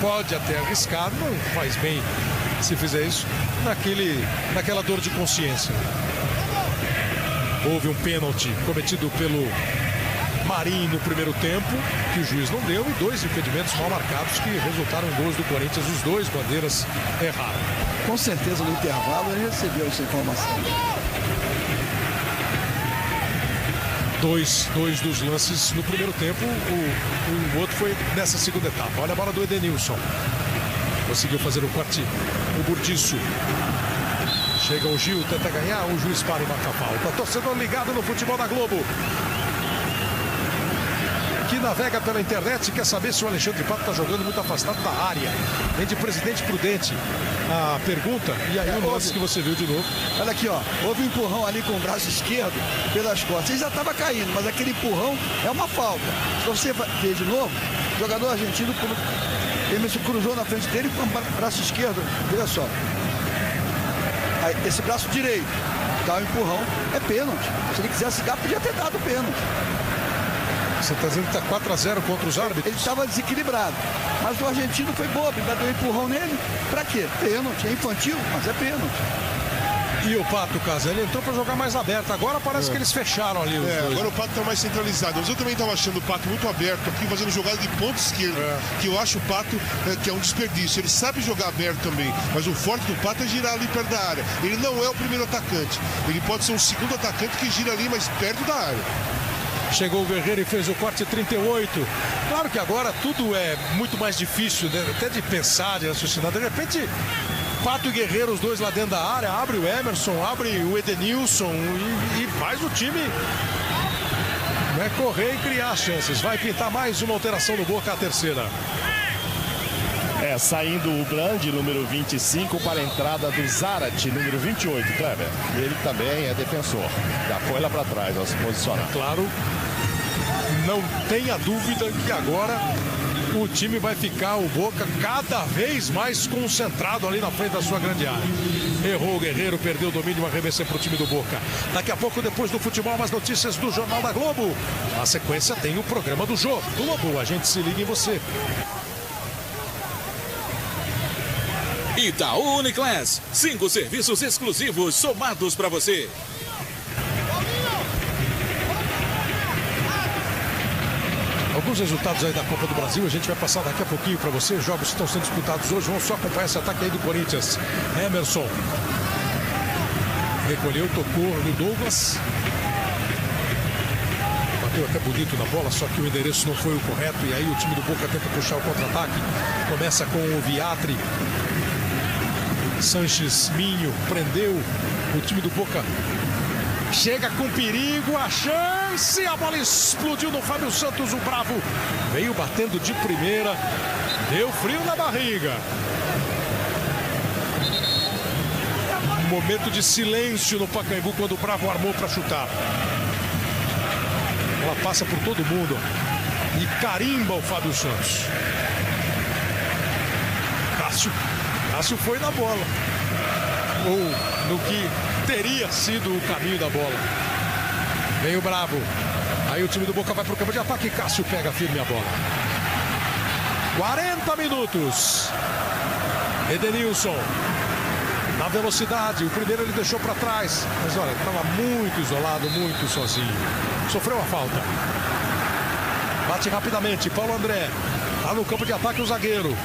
pode até arriscar, não faz bem se fizer isso, naquela dor de consciência. Houve um pênalti cometido pelo Marinho no primeiro tempo, que o juiz não deu, e 2 impedimentos mal marcados que resultaram em gols do Corinthians. Os 2 bandeiras erraram. Com certeza no intervalo ele recebeu essa informação. Dois dos lances no primeiro tempo, o outro foi nessa segunda etapa. Olha a bola do Edenilson. Conseguiu fazer o corte. O Burdiço. Chega o Gil, tenta ganhar, o juiz para e marca a falta. Torcedor ligado no futebol da Globo, que navega pela internet, quer saber se o Alexandre Pato está jogando muito afastado da área. Vem de Presidente Prudente a pergunta, e aí o lance que você viu de novo. Olha aqui, ó, houve um empurrão ali com o braço esquerdo pelas costas. Ele já estava caindo, mas aquele empurrão é uma falta. Se você ver de novo, o jogador argentino Emerson cruzou na frente dele com o braço esquerdo. Olha só. Aí, esse braço direito dá um empurrão, é pênalti. Se ele quisesse dar, podia ter dado pênalti. Você está dizendo que está 4-0 contra os árbitros? Ele estava desequilibrado. Mas o argentino foi bobo, ele deu um empurrão nele. Pra quê? Pênalti. É infantil, mas é pênalti. E o Pato, Casa, ele entrou para jogar mais aberto. Agora parece que eles fecharam ali os dois. Agora o Pato está mais centralizado. Mas eu também estava achando o Pato muito aberto aqui, fazendo jogada de ponta esquerda. Que eu acho o Pato que é um desperdício. Ele sabe jogar aberto também. Mas o forte do Pato é girar ali perto da área. Ele não é o primeiro atacante. Ele pode ser um segundo atacante que gira ali mais perto da área. Chegou o Guerreiro e fez o corte 38. Claro que agora tudo é muito mais difícil, né? Até de pensar, de raciocinar. De repente, Pato e Guerreiro, os dois lá dentro da área, abre o Emerson, abre o Edenilson e faz o time, né, correr e criar chances. Vai pintar mais uma alteração no Boca, a terceira. Saindo o Brandi, número 25, para a entrada do Zarate, número 28, Kleber. Ele também é defensor. Já foi lá para trás ao se posicionar. Claro, não tenha dúvida que agora o time vai ficar, o Boca, cada vez mais concentrado ali na frente da sua grande área. Errou o Guerreiro, perdeu o domínio, arremessou para o time do Boca. Daqui a pouco, depois do futebol, mais notícias do Jornal da Globo. Na sequência tem o programa do Jô Globo. A gente se liga em você. Itaú Uniclass, 5 serviços exclusivos somados para você. Alguns resultados aí da Copa do Brasil, a gente vai passar daqui a pouquinho para você. Os jogos que estão sendo disputados hoje, vamos só acompanhar esse ataque aí do Corinthians. Emerson recolheu, tocou no Douglas. Bateu até bonito na bola, só que o endereço não foi o correto. E aí o time do Boca tenta puxar o contra-ataque. Começa com o Viatri. Sanches Minho prendeu. O time do Boca chega com perigo, a chance, a bola explodiu no Fábio Santos, o Bravo veio batendo de primeira, deu frio na barriga. Um momento de silêncio no Pacaembu quando o Bravo armou para chutar. Ela passa por todo mundo e carimba o Fábio Santos. Cássio foi na bola, ou no que teria sido o caminho da bola. Vem o Bravo. Aí o time do Boca vai para o campo de ataque e Cássio pega firme a bola. 40 minutos. Edenilson na velocidade. O primeiro ele deixou para trás, mas olha, estava muito isolado, muito sozinho. Sofreu a falta. Bate rapidamente, Paulo André. Tá no campo de ataque o zagueiro.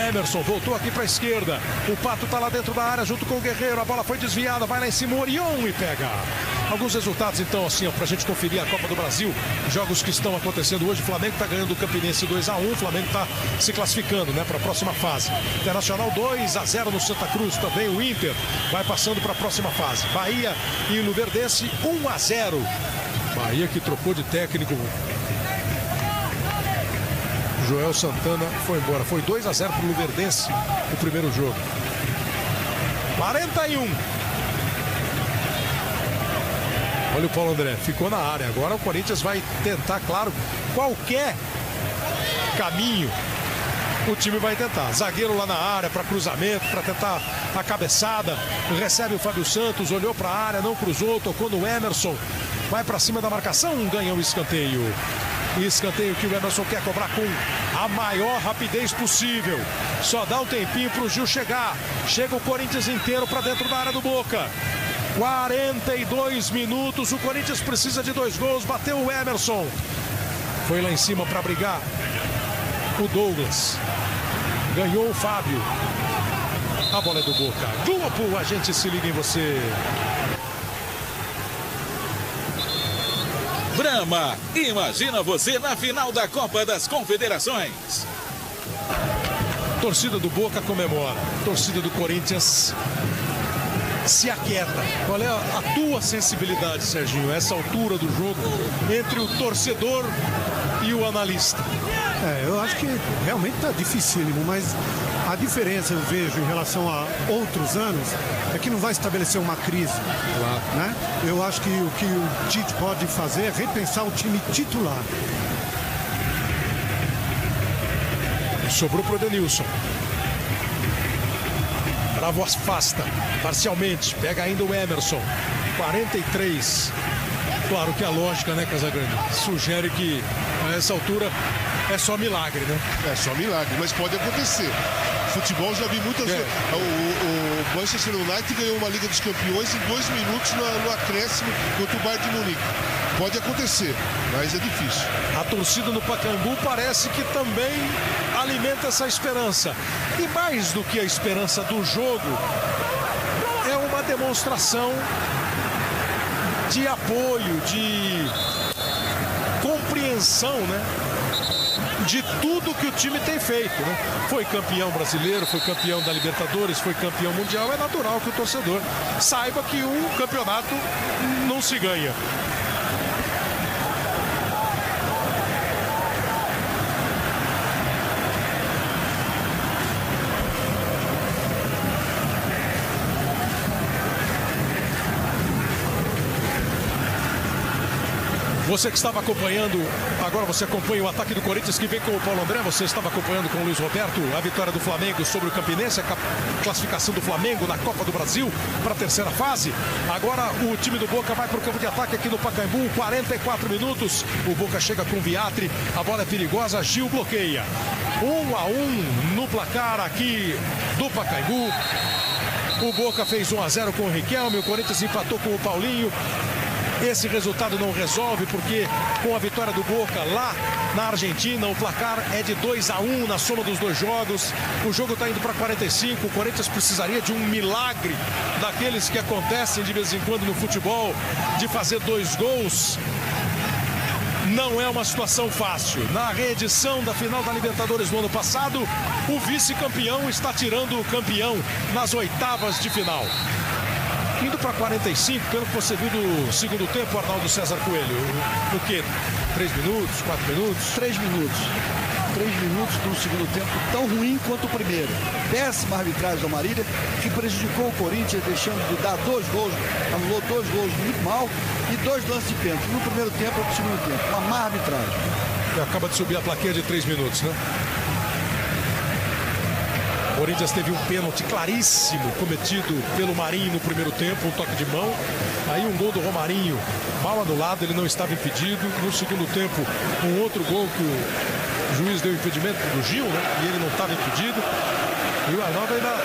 Emerson voltou aqui para a esquerda. O Pato tá lá dentro da área junto com o Guerreiro. A bola foi desviada, vai lá em cima o Orion e pega. Alguns resultados então assim, para a gente conferir a Copa do Brasil. Jogos que estão acontecendo hoje. O Flamengo tá ganhando o Campinense 2-1. O Flamengo tá se classificando, né, para a próxima fase. Internacional 2-0 no Santa Cruz. Também o Inter vai passando para a próxima fase. Bahia e Luverdense 1-0. Bahia que trocou de técnico Joel Santana foi embora. Foi 2-0 para o Luverdense o primeiro jogo. 41. Olha o Paulo André, ficou na área. Agora o Corinthians vai tentar, claro, qualquer caminho o time vai tentar. Zagueiro lá na área para cruzamento, para tentar a cabeçada. Recebe o Fábio Santos, olhou para a área, não cruzou, tocou no Emerson. Vai para cima da marcação, ganha o escanteio. Escanteio que o Emerson quer cobrar com a maior rapidez possível. Só dá um tempinho para o Gil chegar. Chega o Corinthians inteiro para dentro da área do Boca. 42 minutos, o Corinthians precisa de 2 gols. Bateu o Emerson. Foi lá em cima para brigar o Douglas. Ganhou o Fábio. A bola é do Boca. Globo, a gente se liga em você. Brahma, imagina você na final da Copa das Confederações. Torcida do Boca comemora. Torcida do Corinthians se aquieta. Qual é a tua sensibilidade, Serginho, essa altura do jogo, entre o torcedor e o analista? Eu acho que realmente está dificílimo, mas a diferença eu vejo em relação a outros anos é que não vai estabelecer uma crise. Claro. Né? Eu acho que o que o Tite pode fazer é repensar o time titular. Sobrou pro Edenilson. Bravo afasta parcialmente, pega ainda o Emerson. 43. Claro que a lógica, né, Casagrande, sugere que a essa altura é só milagre, né? É só milagre, mas pode acontecer. Futebol já vi muitas vezes. O Manchester United ganhou uma Liga dos Campeões em 2 minutos no acréscimo contra o Bayern de Munique. Pode acontecer, mas é difícil. A torcida no Pacaembu parece que também alimenta essa esperança. E mais do que a esperança do jogo, é uma demonstração de apoio, de compreensão, né? De tudo que o time tem feito, né? Foi campeão brasileiro, foi campeão da Libertadores, foi campeão mundial. É natural que o torcedor saiba que um campeonato não se ganha. Você que estava acompanhando, agora você acompanha o ataque do Corinthians que vem com o Paulo André. Você estava acompanhando com o Luiz Roberto a vitória do Flamengo sobre o Campinense, a classificação do Flamengo na Copa do Brasil para a terceira fase. Agora o time do Boca vai para o campo de ataque aqui no Pacaembu, 44 minutos. O Boca chega com o Viatri, a bola é perigosa, Gil bloqueia. 1-1 no placar aqui do Pacaembu. O Boca fez 1-0 com o Riquelme, o Corinthians empatou com o Paulinho. Esse resultado não resolve porque com a vitória do Boca lá na Argentina, o placar é de 2-1 na soma dos 2 jogos. O jogo está indo para 45. O Corinthians precisaria de um milagre daqueles que acontecem de vez em quando no futebol, de fazer 2 gols. Não é uma situação fácil. Na reedição da final da Libertadores no ano passado, o vice-campeão está tirando o campeão nas oitavas de final. Indo para 45, pelo que você viu do segundo tempo, Arnaldo César Coelho. O quê? 3 minutos, 4 minutos? 3 minutos. 3 minutos do segundo tempo, tão ruim quanto o primeiro. Péssima arbitragem do Marília, que prejudicou o Corinthians, deixando de dar 2 gols, anulou 2 gols muito mal e 2 lances de pênalti. No primeiro tempo e no segundo tempo. Uma má arbitragem. E acaba de subir a plaquinha de 3 minutos, né? O Corinthians teve um pênalti claríssimo cometido pelo Marinho no primeiro tempo, um toque de mão. Aí um gol do Romarinho mal anulado, ele não estava impedido. No segundo tempo, um outro gol que o juiz deu impedimento do Gil, né? E ele não estava impedido. E o Arnaldo ainda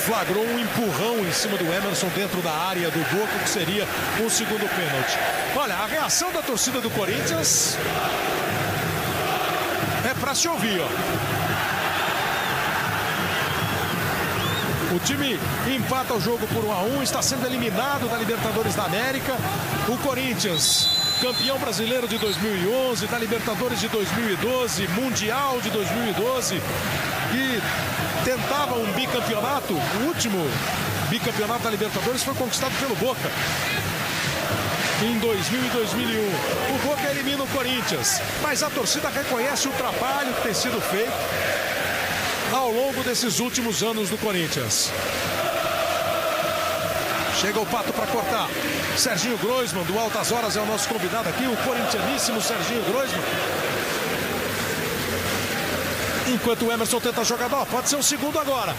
flagrou um empurrão em cima do Emerson dentro da área do Boca, que seria um segundo pênalti. Olha, a reação da torcida do Corinthians é para se ouvir, ó. O time empata o jogo por 1-1, está sendo eliminado da Libertadores da América. O Corinthians, campeão brasileiro de 2011, da Libertadores de 2012, Mundial de 2012, e tentava um bicampeonato. O último bicampeonato da Libertadores foi conquistado pelo Boca. em 2000 e 2001. O Boca elimina o Corinthians, mas a torcida reconhece o trabalho que tem sido feito ao longo desses últimos anos do Corinthians. Chega o Pato para cortar. Serginho Groisman, do Altas Horas, é o nosso convidado aqui, o corintianíssimo Serginho Groisman. Enquanto o Emerson tenta a jogada, pode ser o segundo agora.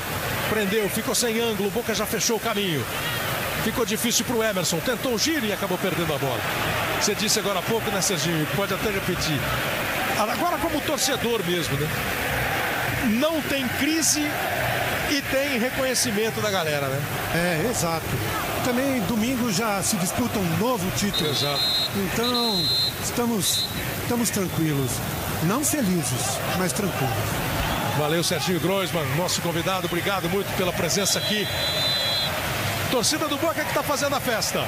Prendeu, ficou sem ângulo, o Boca já fechou o caminho. Ficou difícil para o Emerson, tentou o giro e acabou perdendo a bola. Você disse agora há pouco, né, Serginho? Pode até repetir. Agora como torcedor mesmo, né? Não tem crise e tem reconhecimento da galera, né? É, exato. Também domingo já se disputa um novo título. Exato. Então, estamos tranquilos. Não felizes, mas tranquilos. Valeu, Serginho Groisman, nosso convidado. Obrigado muito pela presença aqui. Torcida do Boca que está fazendo a festa.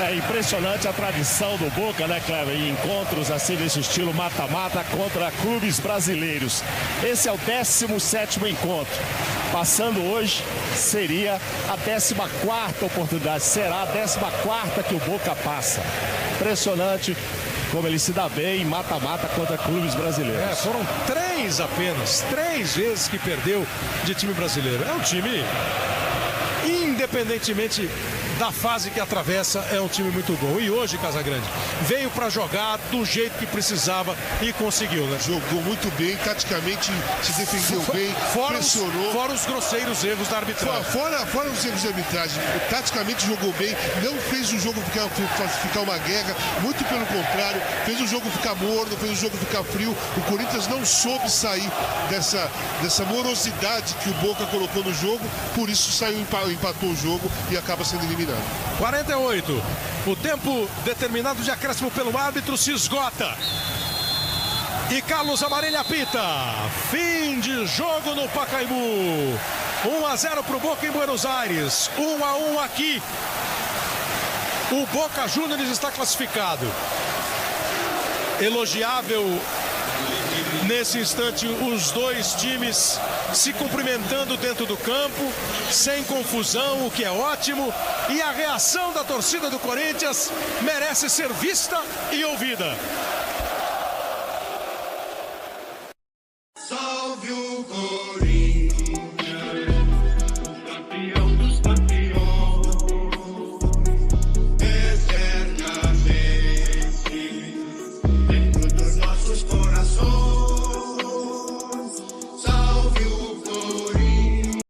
É impressionante a tradição do Boca, né, Cleber? Em encontros assim desse estilo mata-mata contra clubes brasileiros. Esse é o 17º encontro. Passando hoje, seria a 14ª oportunidade. Será a 14ª que o Boca passa. Impressionante como ele se dá bem em mata-mata contra clubes brasileiros. Foram 3 apenas. 3 vezes que perdeu de time brasileiro. É um time, independentemente da fase que atravessa, é um time muito bom. E hoje, Casagrande, veio para jogar do jeito que precisava e conseguiu, né? Jogou muito bem, taticamente se defendeu bem, pressionou. Fora os grosseiros erros da arbitragem. Fora os erros de arbitragem, taticamente jogou bem, não fez o jogo ficar uma guerra, muito pelo contrário, fez o jogo ficar morno, fez o jogo ficar frio. O Corinthians não soube sair dessa morosidade que o Boca colocou no jogo, por isso saiu, empatou o jogo e acaba sendo eliminado. 48. O tempo determinado de acréscimo pelo árbitro se esgota. E Carlos Amarilha apita. Fim de jogo no Pacaembu. 1-0 para o Boca em Buenos Aires. 1-1 aqui. O Boca Juniors está classificado. Elogiável nesse instante os dois times se cumprimentando dentro do campo, sem confusão, o que é ótimo. E a reação da torcida do Corinthians merece ser vista e ouvida.